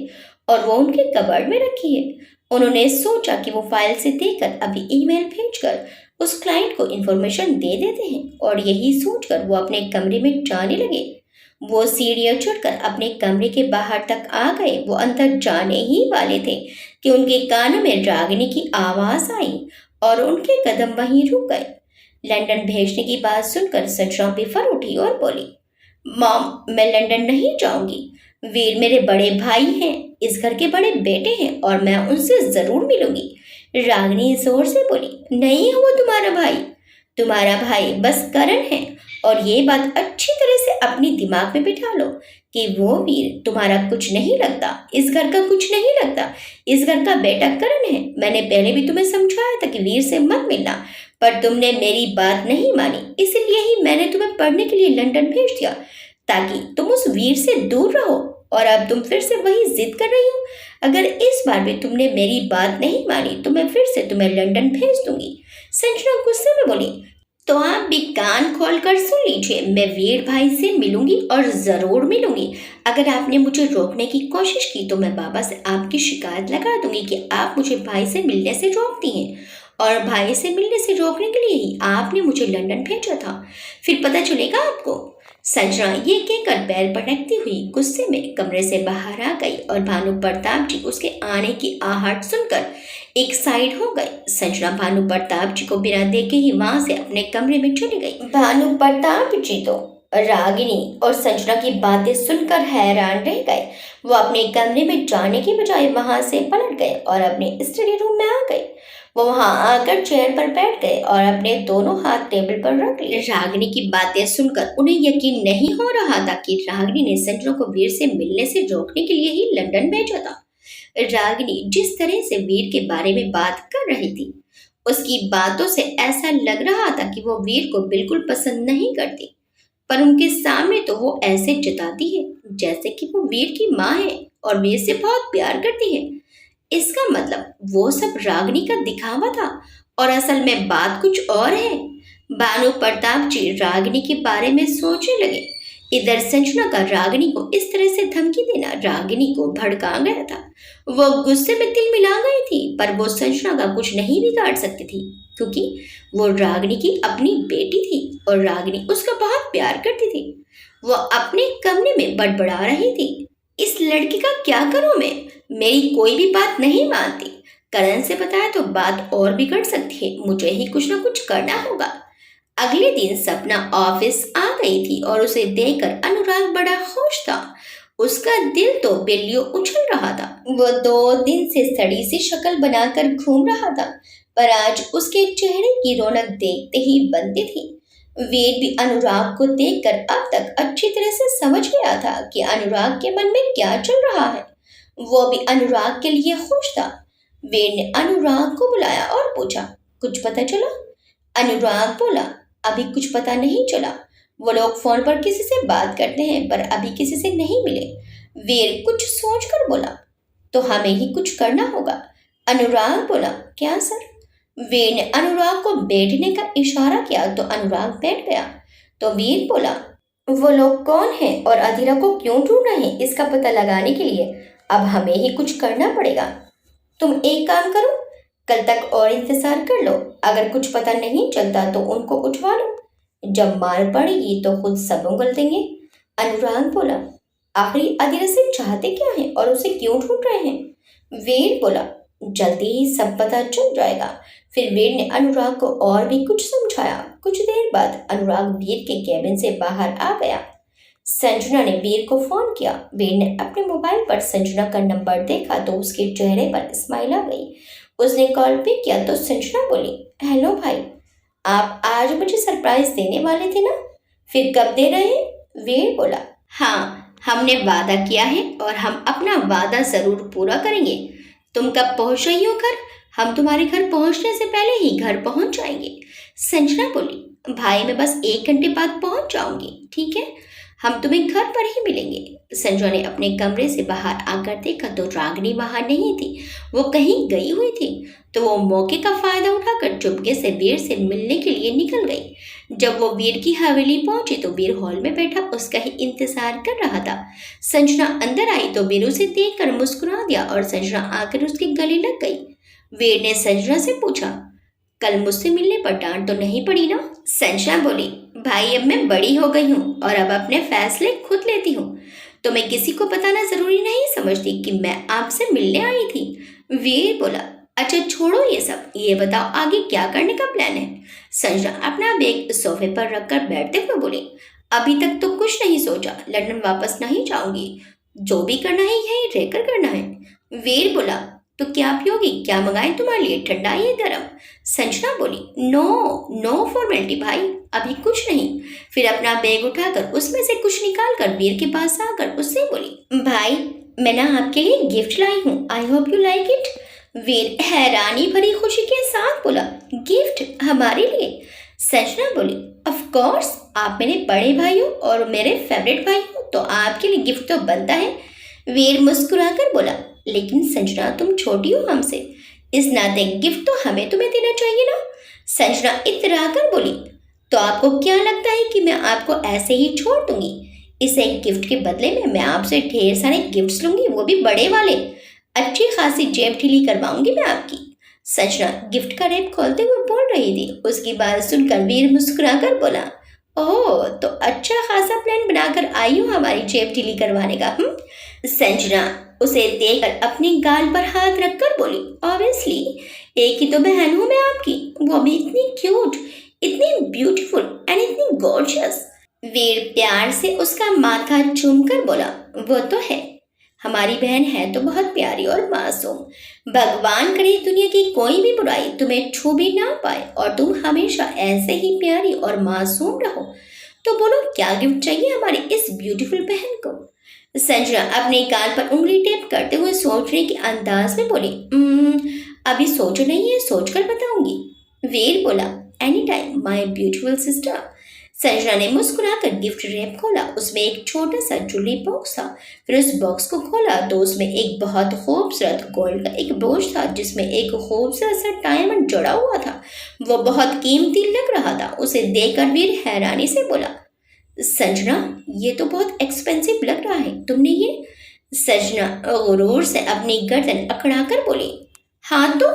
और वो उनके कबर्ड में रखी है। उन्होंने सोचा कि वो फाइल से देकर अभी ईमेल भेजकर उस क्लाइंट को इन्फॉर्मेशन दे देते हैं और यही सोचकर वो अपने कमरे में जाने लगे। वो सीढ़ियां चढ़कर अपने कमरे के बाहर तक आ गए। वो अंदर जाने ही वाले थे कि उनके कानों में रागिनी की आवाज आई और उनके कदम वहीं रुक गए। लंदन भेजने की बात सुनकर संजना बिफर उठी और बोली, मॉम मैं लंदन नहीं जाऊंगी। वीर मेरे बड़े भाई हैं, इस घर के बड़े बेटे हैं और मैं उनसे जरूर मिलूंगी। रागिनी जोर से बोली, नहीं वो तुम्हारा भाई बस करण है और ये बात अच्छी तरह से अपनी दिमाग में बिठा लो कि वो वीर तुम्हारा कुछ नहीं लगता, इस घर का कुछ नहीं लगता, इस घर का बेटा करण है। मैंने पहले भी तुम्हें समझाया था कि वीर से मत मिलना, पर तुमने मेरी बात नहीं मानी, इसलिए ही मैंने तुम्हें पढ़ने के लिए लंदन भेज दिया ताकि तुम उस वीर से दूर रहो। और अब तुम फिर से वही जिद कर रही हो। अगर इस बार भी तुमने मेरी बात नहीं मानी तो मैं फिर से तुम्हें लंदन भेज दूंगी। संजना गुस्से में बोली, तो आप भी कान खोल कर सुन लीजिए, मैं वीर भाई से मिलूंगी और जरूर मिलूंगी। अगर आपने मुझे रोकने की कोशिश की तो मैं बाबा से आपकी शिकायत लगा दूंगी कि आप मुझे भाई से मिलने से रोकती हैं और भाई से मिलने से रोकने के लिए ही आपने मुझे लंदन भेजा था। फिर पता चलेगा आपको। संजना ये कहकर पैर पटकती हुई गुस्से में कमरे से बाहर आ गई और भानु प्रताप जी उसके आने की आहट सुनकर एक साइड हो गए। संजना भानु प्रताप जी को बिना देखे ही वहां से अपने कमरे में चली गई। भानु प्रताप जी तो रागिनी और संजना की बातें सुनकर हैरान रह गए। वो अपने कमरे में जाने की बजाय वहां से पलट गए और अपने स्टडी रूम में आ गए। वो वहां आकर चेयर पर बैठ गए और अपने दोनों हाथ टेबल पर रख लिए। रागिनी की बातें सुनकर उन्हें यकीन नहीं हो रहा था कि रागिनी ने संजना को वीर से मिलने से रोकने के लिए ही लंदन भेजा था। रागिनी जिस तरह से वीर के बारे में बात कर रही थी, उसकी बातों से ऐसा लग रहा था कि वो वीर को बिल्कुल पसंद नहीं करती, पर उनके सामने तो वो ऐसे जताती है जैसे कि वो वीर की माँ है और वीर से बहुत प्यार करती है। इसका मतलब वो सब रागिनी का दिखावा था और असल में बात कुछ और है। भानु प्रताप जी रागिनी के बारे में सोचने लगे। इधर संजना का रागिनी को इस तरह से धमकी देना रागिनी को भड़का गया था। वो गुस्से में तिल मिला गई थी, पर वो संजना का कुछ नहीं बिगाड़ सकती थी, क्योंकि वो रागिनी की अपनी बेटी थी और रागिनी उसका बहुत प्यार करती थी। वो अपने कमरे में बड़बड़ा रही थी, इस लड़की का क्या करूं मैं? मेरी कोई भी बात नहीं मानती। करण से बताया तो बात और बिगड़ सकती है, मुझे ही कुछ ना कुछ करना होगा। अगले दिन सपना ऑफिस आ गई थी और उसे देखकर अनुराग बड़ा खुश था। उसका दिल तो बिल्लियों उछल रहा था। वो 2 दिन से सड़ी सी शक्ल बनाकर घूम रहा था, पर आज उसके चेहरे की रौनक देखते ही बनती थी। वेद भी अनुराग को देखकर अब तक अच्छी तरह से समझ गया था कि अनुराग के मन में क्या चल रहा है। वो भी अनुराग के लिए खुश था। वेद ने अनुराग को बुलाया और पूछा, कुछ पता चला? अनुराग बोला, अभी कुछ पता नहीं चला। वो लोग फोन पर किसी से बात करते हैं, पर अभी किसी से नहीं मिले। वीर कुछ सोचकर बोला, तो हमें ही कुछ करना होगा। अनुराग बोला, क्या सर? वीर ने अनुराग को बैठने का इशारा किया तो अनुराग बैठ गया। तो वीर बोला, वो लोग कौन हैं और अधीरा को क्यों ढूंढ रहे हैं, इसका पता लगाने के लिए अब हमें ही कुछ करना पड़ेगा। तुम एक काम करो, कल तक और इंतजार कर लो। अगर कुछ पता नहीं चलता तो उनको उठवा लो। जब मार पड़ेगी तो खुद सब उंगल देंगे। अनुराग बोला, आखिर अधीरा से चाहते क्या है और उसे क्यों ढूंढ रहे हैं? वीर बोला, जल्दी ही सब पता चल जाएगा। फिर वीर ने अनुराग को और भी कुछ समझाया। कुछ देर बाद अनुराग वीर के केबिन से बाहर आ गया। संजना ने वीर को फोन किया। वीर ने अपने मोबाइल पर संजना का नंबर देखा तो उसके चेहरे पर स्माइल आ गई। उसने कॉल पिक किया तो संजना बोली, हेलो भाई, आप आज मुझे सरप्राइज देने वाले थे ना? फिर कब दे रहे हैं? वीर बोला, हाँ, हमने वादा किया है और हम अपना वादा जरूर पूरा करेंगे। तुम कब पहुंच रही हो घर? हम तुम्हारे घर पहुंचने से पहले ही घर पहुंच जाएंगे। संजना बोली, भाई मैं बस 1 घंटे बाद पहुंच जाऊंगी, ठीक है? हम तुम्हें घर पर ही मिलेंगे। संजना ने अपने कमरे से बाहर आकर देखा तो रागिनी वहां नहीं थी, वो कहीं गई हुई थी। तो वो मौके का फायदा उठाकर चुपके से वीर से मिलने के लिए निकल गई। जब वो वीर की हवेली पहुंची तो वीर हॉल में बैठा उसका ही इंतजार कर रहा था। संजना अंदर आई तो वीर उसे देखकर मुस्कुरा दिया और संजना आकर उसके गले लग गई। वीर ने संजना से पूछा, कल मुझसे मिलने पर डांट तो नहीं पड़ी ना? संजना बोली, भाई अब मैं बड़ी हो गई हूँ और अब अपने फैसले खुद लेती हूँ, तो मैं किसी को बताना जरूरी नहीं समझती कि मैं आपसे मिलने आई थी। वीर बोला, अच्छा छोड़ो ये सब, ये बताओ आगे क्या करने का प्लान है? संजना अपना बैग सोफे पर रखकर बैठते हुए बोली, अभी तक तो कुछ नहीं सोचा, लंदन वापस नहीं जाऊंगी, जो भी करना है यहीं रहकर करना है। वीर बोला, तो क्या पियोगी? क्या मंगाएं तुम्हारे लिए, ठंडा या गरम? संजना बोली, नो नो फॉर्मेलिटी भाई, अभी कुछ नहीं। फिर अपना बैग उठाकर उसमें से कुछ निकाल कर वीर के पास आकर उससे बोली, भाई मैं ना आपके लिए गिफ्ट लाई हूँ, I hope you like it. वीर हैरानी भरी खुशी के साथ बोला, गिफ्ट हमारे लिए? संजना बोली, ऑफ कोर्स, आप मेरे बड़े भाई हो और मेरे फेवरेट भाई हो, तो आपके लिए गिफ्ट तो बनता है। वीर मुस्कुराकर बोला, लेकिन संजना तुम छोटी हो हमसे, इस नाते गिफ्ट तो हमें तुम्हें देना चाहिए ना? संजना इतराकर बोली, तो आपको क्या लगता है कि मैं आपको ऐसे ही छोड़ दूंगी? इस एक गिफ्ट के बदले में मैं आपसे ढेर सारे गिफ्ट्स लूंगी, वो भी बड़े वाले। अच्छी खासी जेब ढीली करवाऊंगी मैं आपकी। संजना गिफ्ट का रैप खोलते हुए बोल रही थी। उसकी बात सुनकर वीर मुस्कुराकर बोला, ओह, तो अच्छा खासा प्लान बनाकर आई हूँ हमारी जेब ढीली करवाने का। संजना उसे देखकर अपनी गाल पर हाथ रखकर बोली, ऑब्वियसली, एक ही तो बहन हूँ मैं आपकी, वो भी इतनी क्यूट, इतनी ब्यूटीफुल एंड इतनी गॉर्जियस। वीर प्यार से उसका माथा चूमकर बोला, वो तो है, हमारी बहन है तो बहुत प्यारी और मासूम। भगवान करे दुनिया की कोई भी बुराई तुम्हें छू भी ना पाए और तुम हमेशा ऐसे ही प्यारी और मासूम रहो। तो बोलो क्या गिफ्ट चाहिए हमारी इस ब्यूटीफुल बहन को। संजना अपने कान पर उंगली टेप करते हुए सोचने के अंदाज में बोली, अभी सोचो नहीं है, सोचकर बताऊंगी। वीर बोला, any time my beautiful sister. Sanjana ने मुस्कुराकर गिफ्ट रैप खोला। उसमें एक छोटा सा ज्वेलरी बॉक्स था। फिर उस बॉक्स को खोला तो उसमें एक बहुत खूबसूरत गोल्ड का एक ब्रोच था जिसमें एक खूबसूरत सा डायमंड जड़ा हुआ था। वो बहुत कीमती लग रहा था। उसे देखकर वीर हैरानी से बोला, संजना ये तो बहुत एक्सपेंसिव लग रहा है, तुमने ये। संजना गुरूर से अपनी गर्दन अकड़ाकर बोली, हाँ तो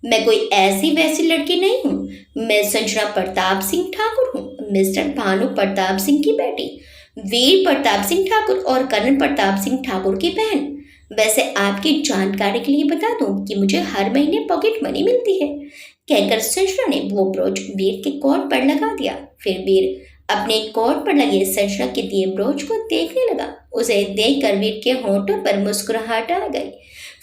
मैं कोई ऐसी वैसी लड़की नहीं हूँ। मैं संजना प्रताप सिंह ठाकुर हूँ, मिस्टर भानु प्रताप सिंह की बेटी, वीर प्रताप सिंह ठाकुर और करण प्रताप सिंह ठाकुर की बहन। वैसे आपकी जानकारी के लिए बता दूं कि मुझे हर महीने पॉकेट मनी मिलती है। कहकर संजना ने वो ब्रोच वीर के कोट पर लगा दिया। फिर वीर अपने कोट पर लगे संजना के दिए ब्रोच को देखने लगा। उसे देखकर वीर के होंठों पर मुस्कुराहट आ गई।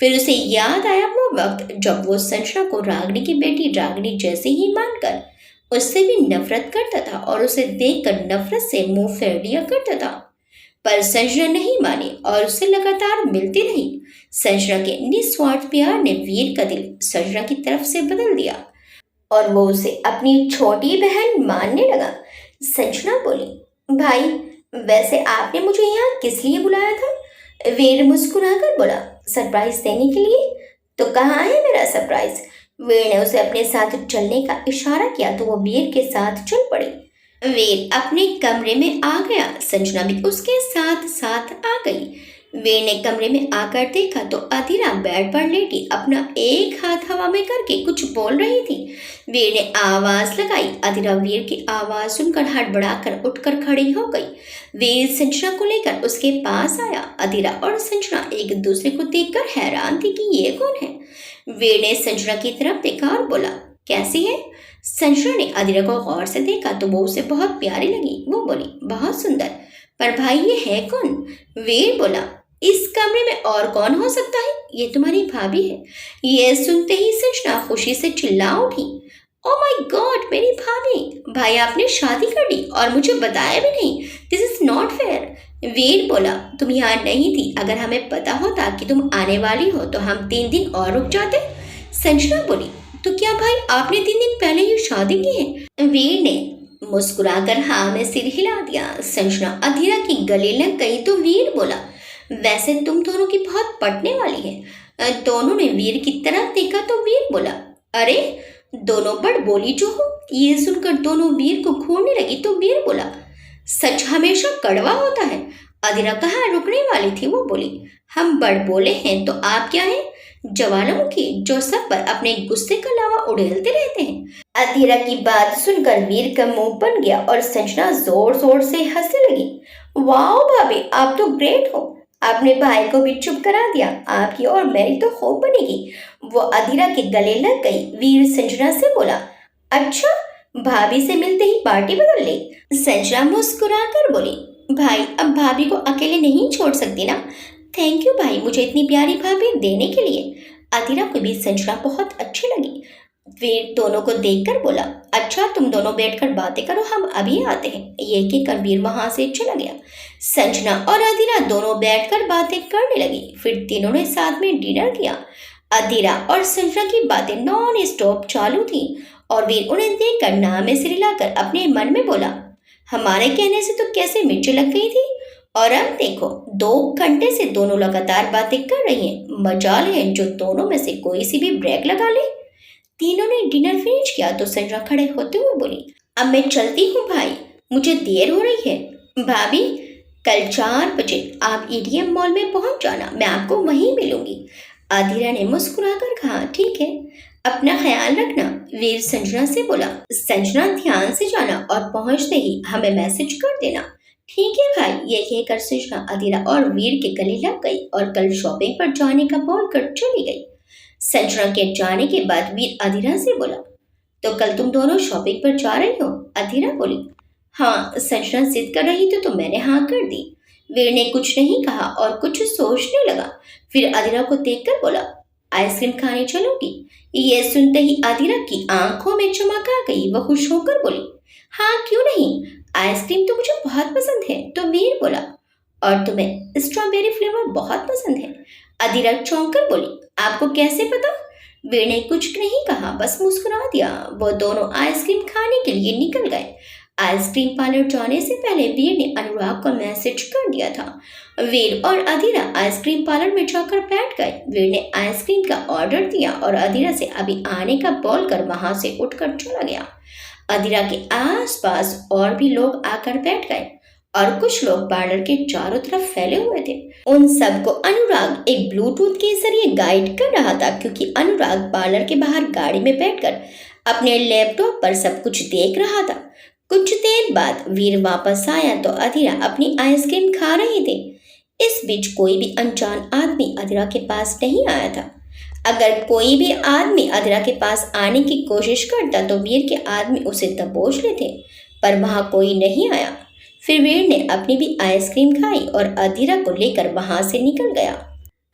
फिर उसे याद आया वो वक्त जब वो संजना को रागिनी की बेटी रागिनी जैसे ही मानकर उससे भी नफरत करता था और उसे देखकर नफरत से मुंह फेर लिया करता था। पर संजना नहीं मानी और उससे लगातार मिलती रही। संजना के निस्वार्थ प्यार ने वीर का दिल संजना की तरफ से बदल दिया और वो उसे अपनी छोटी बहन मानने लगा। संजना बोली, भाई वैसे आपने मुझे यहाँ किस लिए बुलाया था। वीर मुस्कुराकर बोला, सरप्राइज देने के लिए। तो कहाँ है मेरा सरप्राइज। वीर ने उसे अपने साथ चलने का इशारा किया तो वो वीर के साथ चल पड़ी। वीर अपने कमरे में आ गया। संजना भी उसके साथ साथ आ गई। वीर ने कमरे में आकर देखा तो अधीरा बेड पर लेटी अपना एक हाथ हवा में करके कुछ बोल रही थी। वीर ने आवाज लगाई। अधीरा वीर की आवाज सुनकर हड़बड़ाकर उठकर खड़ी हो गई। वीर संजना को लेकर उसके पास आया। अधीरा और संजना एक दूसरे को देखकर हैरान थी कि ये कौन है। वीर ने संजना की तरफ देखा और बोला, कैसी है। संजना ने अधीरा को गौर से देखा तो वो उसे बहुत प्यारी लगी। वो बोली, बहुत सुंदर, पर भाई ये है कौन। वीर बोला, इस कमरे में और कौन हो सकता है, ये तुम्हारी भाभी है। ये सुनते ही संजना खुशी से चिल्ला उठी, ओ माय गॉड मेरी भाभी। भाई आपने शादी कर ली और मुझे बताया भी नहीं, दिस इज नॉट फेयर। वीर बोला, तुम यहाँ नहीं थी, अगर हमें पता होता कि तुम आने वाली हो तो हम 3 दिन और रुक जाते। संजना बोली, तो क्या भाई आपने 3 दिन पहले ही शादी की है। वीर ने मुस्कुराकर हाँ में सिर हिला दिया। संजना अधीरा की गले लग गई तो वीर बोला, वैसे तुम दोनों की बहुत पटने वाली है। दोनों ने वीर की तरफ देखा तो वीर बोला, अरे दोनों बड़ बोली जो हो। ये सुनकर दोनों वीर को घूरने लगी तो वीर बोला, सच हमेशा कड़वा होता है। अधीरा कहाँ रुकने वाली थी। वो बोली, हम बड़ बोले हैं तो आप क्या हैं, ज्वालामुखी जो सब पर अपने गुस्से का लावा उड़ेलते रहते हैं। अधीरा की बात सुनकर वीर का मुंह बन गया और संजना जोर जोर से हंसने लगी। वाह भाभी आप तो ग्रेट हो, आपने भाई को भी चुप करा दिया, आपकी और मेरी तो खूब बनेगी। वो अधीरा के गले लग गई। वीर संजना से बोला, अच्छा भाभी से मिलते ही पार्टी बदल ली। संजना मुस्कुराकर बोली, भाई अब भाभी को अकेले नहीं छोड़ सकती ना। थैंक यू भाई मुझे इतनी प्यारी भाभी देने के लिए। अधीरा को भी संजना बहुत अच्छी लगी। वीर दोनों को देखकर बोला, अच्छा तुम दोनों बैठकर बातें करो, हम अभी आते हैं। ये कहकर वीर वहां से चला गया। संजना और अधीरा दोनों बैठकर बातें करने लगी। फिर तीनों ने साथ में डिनर किया। अधीरा और संजना की बातें नॉन स्टॉप चालू थी और वीर उन्हें देखकर नाम में सिर हिलाकर अपने मन में बोला, हमारे कहने से तो कैसे मिर्च लग गई थी और अब देखो 2 घंटे से दोनों लगातार बातें कर रही हैं। मजाल है जो दोनों में से कोई सी भी ब्रेक लगा ले। तीनों ने डिनर फिनिश किया तो संजना खड़े होते हुए बोली, अब मैं चलती हूँ भाई, मुझे देर हो रही है। भाभी कल 4 बजे आप ईडीएम मॉल में पहुंच जाना, मैं आपको वहीं मिलूंगी। अधीरा ने मुस्कुराकर कहा, ठीक है अपना ख्याल रखना। वीर संजना से बोला, संजना ध्यान से जाना और पहुंचते ही हमें मैसेज कर देना। ठीक है भाई। ये कहकर संजना अधीरा और वीर के गले लग गई और कल शॉपिंग पर जाने का बोलकर चली गई। संजना के जाने के बाद वीर अधीरा से बोला, तो कल तुम दोनों शॉपिंग पर जा रही हो। अधीरा बोली, हाँ संजना जिद कर रही थी तो मैंने हाँ कर दी। वीर ने कुछ नहीं कहा और कुछ सोचने लगा। फिर अधीरा को देखकर बोला, आइसक्रीम खाने चलोगी? ये सुनते ही अधीरा की आंखों में चमक आ गई। वह खुश होकर बोली, हाँ क्यों नहीं, आइसक्रीम तो मुझे बहुत पसंद है। तो वीर बोला, और तुम्हें स्ट्रॉबेरी फ्लेवर बहुत पसंद है? अधीरा चौंक कर बोली, आपको कैसे पता? वीर ने कुछ नहीं कहा, बस मुस्कुरा दिया। वो दोनों आइसक्रीम खाने के लिए निकल गए। आइसक्रीम पार्लर जाने से पहले वीर ने अनुराग को मैसेज कर दिया था। वीर और अधीरा आइसक्रीम पार्लर में जाकर बैठ गए। वीर ने आइसक्रीम का ऑर्डर दिया और अधीरा से अभी आने का बोलकर वहां से उठकर चला गया। अधीरा के आसपास और भी लोग आकर बैठ गए और कुछ लोग पार्लर के चारों तरफ फैले हुए थे। उन सबको अनुराग एक ब्लूटूथ के जरिए गाइड कर रहा था, क्योंकि अनुराग पार्लर के बाहर गाड़ी में बैठकर अपने लैपटॉप पर सब कुछ देख रहा था। कुछ देर बाद वीर वापस आया तो अधीरा अपनी आइसक्रीम खा रही थी। इस बीच कोई भी अनजान आदमी अधीरा के पास नहीं आया था। अगर कोई भी आदमी अधीरा के पास आने की कोशिश करता तो वीर के आदमी उसे दबोच लेते, पर वहां कोई नहीं आया। फिर वीर ने अपनी भी आइसक्रीम खाई और अधीरा को लेकर वहां से निकल गया।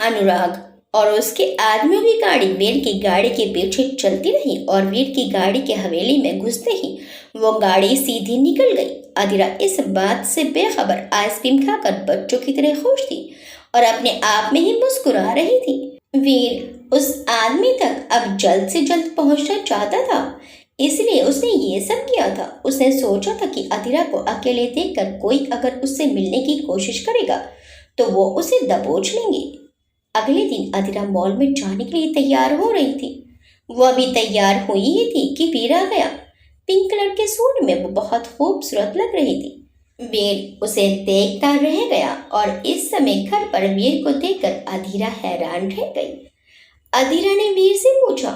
अनुराग और उसके आदमियों की गाड़ी वीर की गाड़ी के पीछे चलती रही और वीर की गाड़ी के हवेली में घुसते ही वो गाड़ी सीधी निकल गई। अधीरा इस बात से बेखबर आइसक्रीम खाकर बच्चों की तरह खुश थी और अपने आप में ही मुस्कुरा रही थी। वीर उस आदमी तक अब जल्द से जल्द पहुंचना चाहता था, इसलिए उसने ये सब किया था। उसने सोचा था कि अधीरा को अकेले देखकर कोई अगर उससे मिलने की कोशिश करेगा तो वो उसे दबोच लेंगे। अगले दिन अधीरा मॉल में जाने के लिए तैयार हो रही थी। वो अभी तैयार हुई ही थी कि वीर आ गया। पिंक कलर के सूट में वो बहुत खूबसूरत लग रही थी। वीर उसे देखता रह गया और इस समय घर पर वीर को देखकर अधीरा हैरान रह गई। अधीरा ने वीर से पूछा,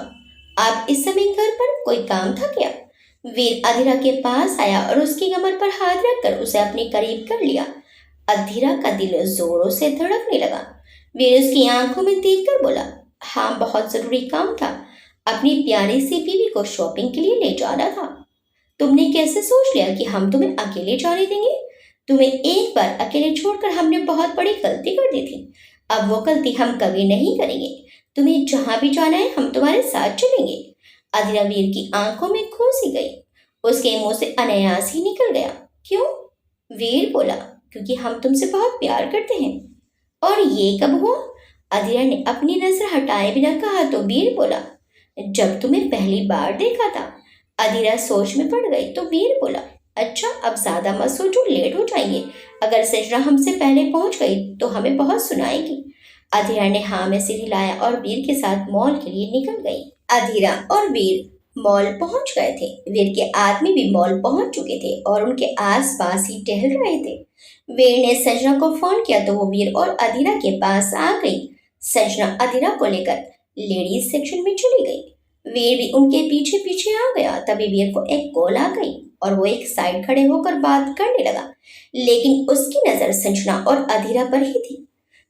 आप इस समय घर पर कोई काम था क्या? वीर अधीरा के पास आया और उसकी कमर पर हाथ रखकर उसे अपने करीब कर लिया। अधीरा का दिल जोरों से धड़कने लगा। वीर उसकी आंखों में देखकर बोला, हाँ बहुत जरूरी काम था। अपनी प्यारी सी बीवी को शॉपिंग के लिए ले जाना था। तुमने कैसे सोच लिया कि हम तुम्हें अकेले जाने देंगे? तुम्हें एक बार अकेले छोड़कर हमने बहुत बड़ी गलती कर दी थी। अब वो गलती हम कभी नहीं करेंगे। तुम्हें जहां भी जाना है हम तुम्हारे साथ चलेंगे। अधीरा वीर की आंखों में खो सी गई। उसके मुंह से अनायास ही निकल गया, क्यों? वीर बोला, क्योंकि हम तुमसे बहुत प्यार करते हैं। और ये कब हुआ? अधीरा ने अपनी नजर हटाए बिना कहा तो वीर बोला, जब तुम्हें पहली बार देखा था। अधीरा सोच में पड़ गई तो वीर बोला, अच्छा अब ज्यादा मत सोचो, लेट हो जाएंगे। अगर सजरा हमसे पहले पहुंच गई तो हमें बहुत सुनाएगी। अधीरा ने हाँ में सिर हिलाया और वीर के साथ मॉल के लिए निकल गई। अधीरा और वीर मॉल पहुंच गए थे। वीर के आदमी भी मॉल पहुंच चुके थे और उनके आसपास ही टहल रहे थे। वीर ने सजना को फोन किया तो वो वीर और अधीरा के पास आ गई। सजना अधीरा को लेकर लेडीज सेक्शन में चली गई। वीर भी उनके पीछे पीछे आ गया। तभी वीर को एक कॉल आ गई और वो एक साइड खड़े होकर बात करने लगा, लेकिन उसकी नजर संजना और अधीरा पर ही थी।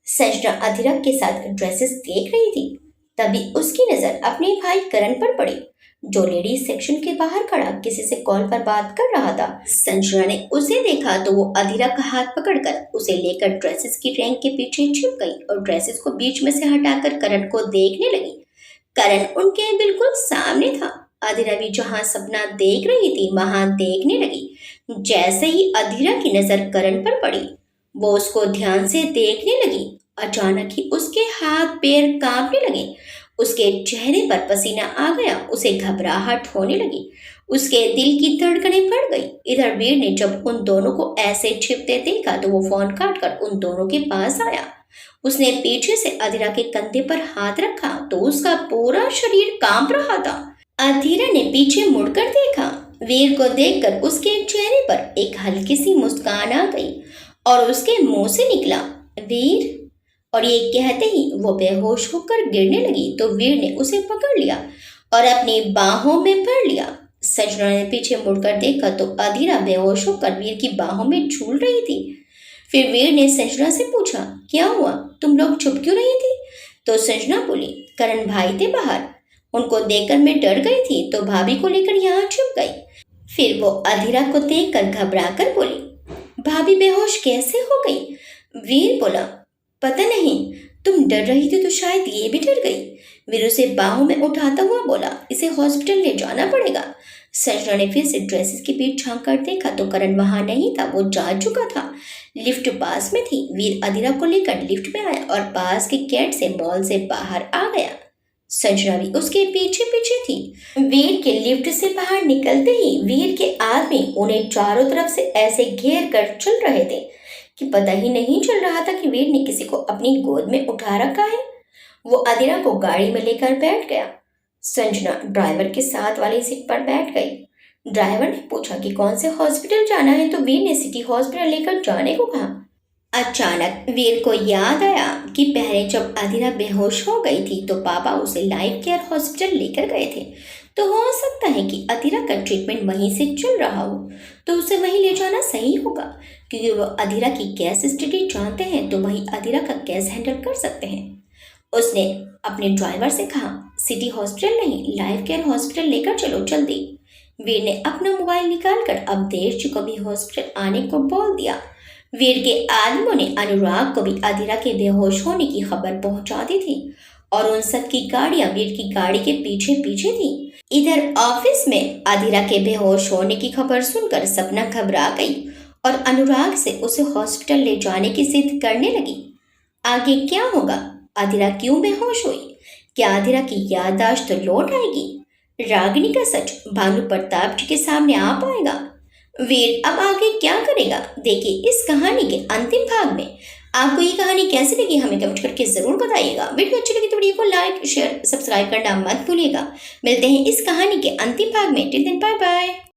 संजना अधीरा के साथ ड्रेसेस देख रही थी। तभी उसकी नजर अपने भाई करण पर पड़ी, जो लेडीज सेक्शन के बाहर खड़ा किसी से कॉल पर बात कर रहा था। संजना ने उसे देखा तो वो अधीरा का हाथ पकड़कर उसे लेकर ड्रेसेस की रैंक के पीछे छिप गई और ड्रेसेस को बीच में से हटाकर करण को देखने लगी। करण उनके बिल्कुल सामने था। अधीरा भी जहां सपना देख रही थी वहां देखने लगी। जैसे ही अधीरा की नजर करण पर पड़ी, वो उसको ध्यान से देखने लगी। अचानक ही उसके हाथ पैर कांपने लगे। उसके चेहरे पर पसीना आ गया। उसे घबराहट होने लगी। उसके दिल की धड़कनें बढ़ गई। इधर वीर ने जब उन दोनों को ऐसे छिपते देखा तो वो फोन काटकर उन दोनों के पास आया। उसने पीछे से अधीरा के कंधे पर हाथ रखा तो उसका पूरा शरीर कांप रहा था। अधीरा ने पीछे मुड़कर देखा। वीर को देखकर उसके चेहरे पर एक हल्की सी मुस्कान आ गई और उसके मुंह से निकला, वीर। और ये कहते ही वो बेहोश होकर गिरने लगी तो वीर ने उसे पकड़ लिया और अपनी बाहों में भर लिया। सजना ने पीछे मुड़कर देखा तो अधीरा बेहोश होकर वीर की बाहों में झूल रही थी। फिर वीर ने संजना से पूछा, क्या हुआ, तुम लोग चुप क्यों रही थी? तो संजना बोली, करण भाई थे बाहर, उनको देखकर मैं डर गई थी तो भाभी को लेकर यहाँ छुप गई। फिर वो अधीरा को देखकर घबरा कर बोली, भाभी बेहोश कैसे हो गई? वीर बोला, पता नहीं, तुम डर रही थी तो शायद ये भी डर गई। वीर उसे बाहों में उठाता हुआ बोला, इसे हॉस्पिटल ले जाना पड़ेगा। संजना ने फिर से ड्रेसेस के बीच झांक कर देखा तो करण वहां नहीं था, वो जा चुका था। लिफ्ट पास में थी। वीर अधीरा को लेकर लिफ्ट में आया और पास के गेट से मॉल से बाहर आ गया। संजना भी उसके पीछे पीछे थी। वीर के लिफ्ट से बाहर निकलते ही वीर के आदमी उन्हें चारों तरफ से ऐसे घेर कर चल रहे थे कि पता ही नहीं चल रहा था कि वीर ने किसी को अपनी गोद में उठा रखा है। वो अधीरा को गाड़ी में लेकर बैठ गया। संजना ड्राइवर के साथ वाली सीट पर बैठ गई। ड्राइवर ने पूछा कि कौन से हॉस्पिटल जाना है तो वीर ने सिटी हॉस्पिटल लेकर जाने को कहा। अचानक वीर को याद आया कि पहले जब अधीरा बेहोश हो गई थी तो पापा उसे लाइफ केयर हॉस्पिटल लेकर गए थे, तो हो सकता है कि अधीरा का ट्रीटमेंट वहीं से चल रहा हो, तो उसे वहीं ले जाना सही होगा क्योंकि वो अधीरा की केस स्टडी जानते हैं, तो वहीं अधीरा का केस हैंडल कर सकते हैं। उसने अपने ड्राइवर से कहा, सिटी हॉस्पिटल नहीं, लाइफ केयर हॉस्पिटल लेकर चलो जल्दी। वीर ने अपना मोबाइल निकालकर अब देर चुका भी हॉस्पिटल आने को बोल दिया। वीर के आदमियों ने अनुराग को भी अधीरा के बेहोश होने की खबर पहुंचा दी थी और उन सब की गाड़ियां वीर की गाड़ी के पीछे पीछे थी। इधर ऑफिस में अधीरा के बेहोश होने की खबर सुनकर सपना घबरा गई और अनुराग से उसे हॉस्पिटल ले जाने की जिद करने लगी। आगे क्या होगा? अधीरा क्यों बेहोश हुई? क्या अधीरा की याददाश्त तो लौट आएगी? रागिनी का सच भानु प्रताप जी के सामने आ पाएगा? वीर अब आगे क्या करेगा? देखिए इस कहानी के अंतिम भाग में। आपको ये कहानी कैसी लगी हमें कमेंट करके जरूर बताइएगा। वीडियो अच्छी लगी तो वीडियो को लाइक शेयर सब्सक्राइब करना मत भूलिएगा। मिलते हैं इस कहानी के अंतिम भाग में। Till then bye bye.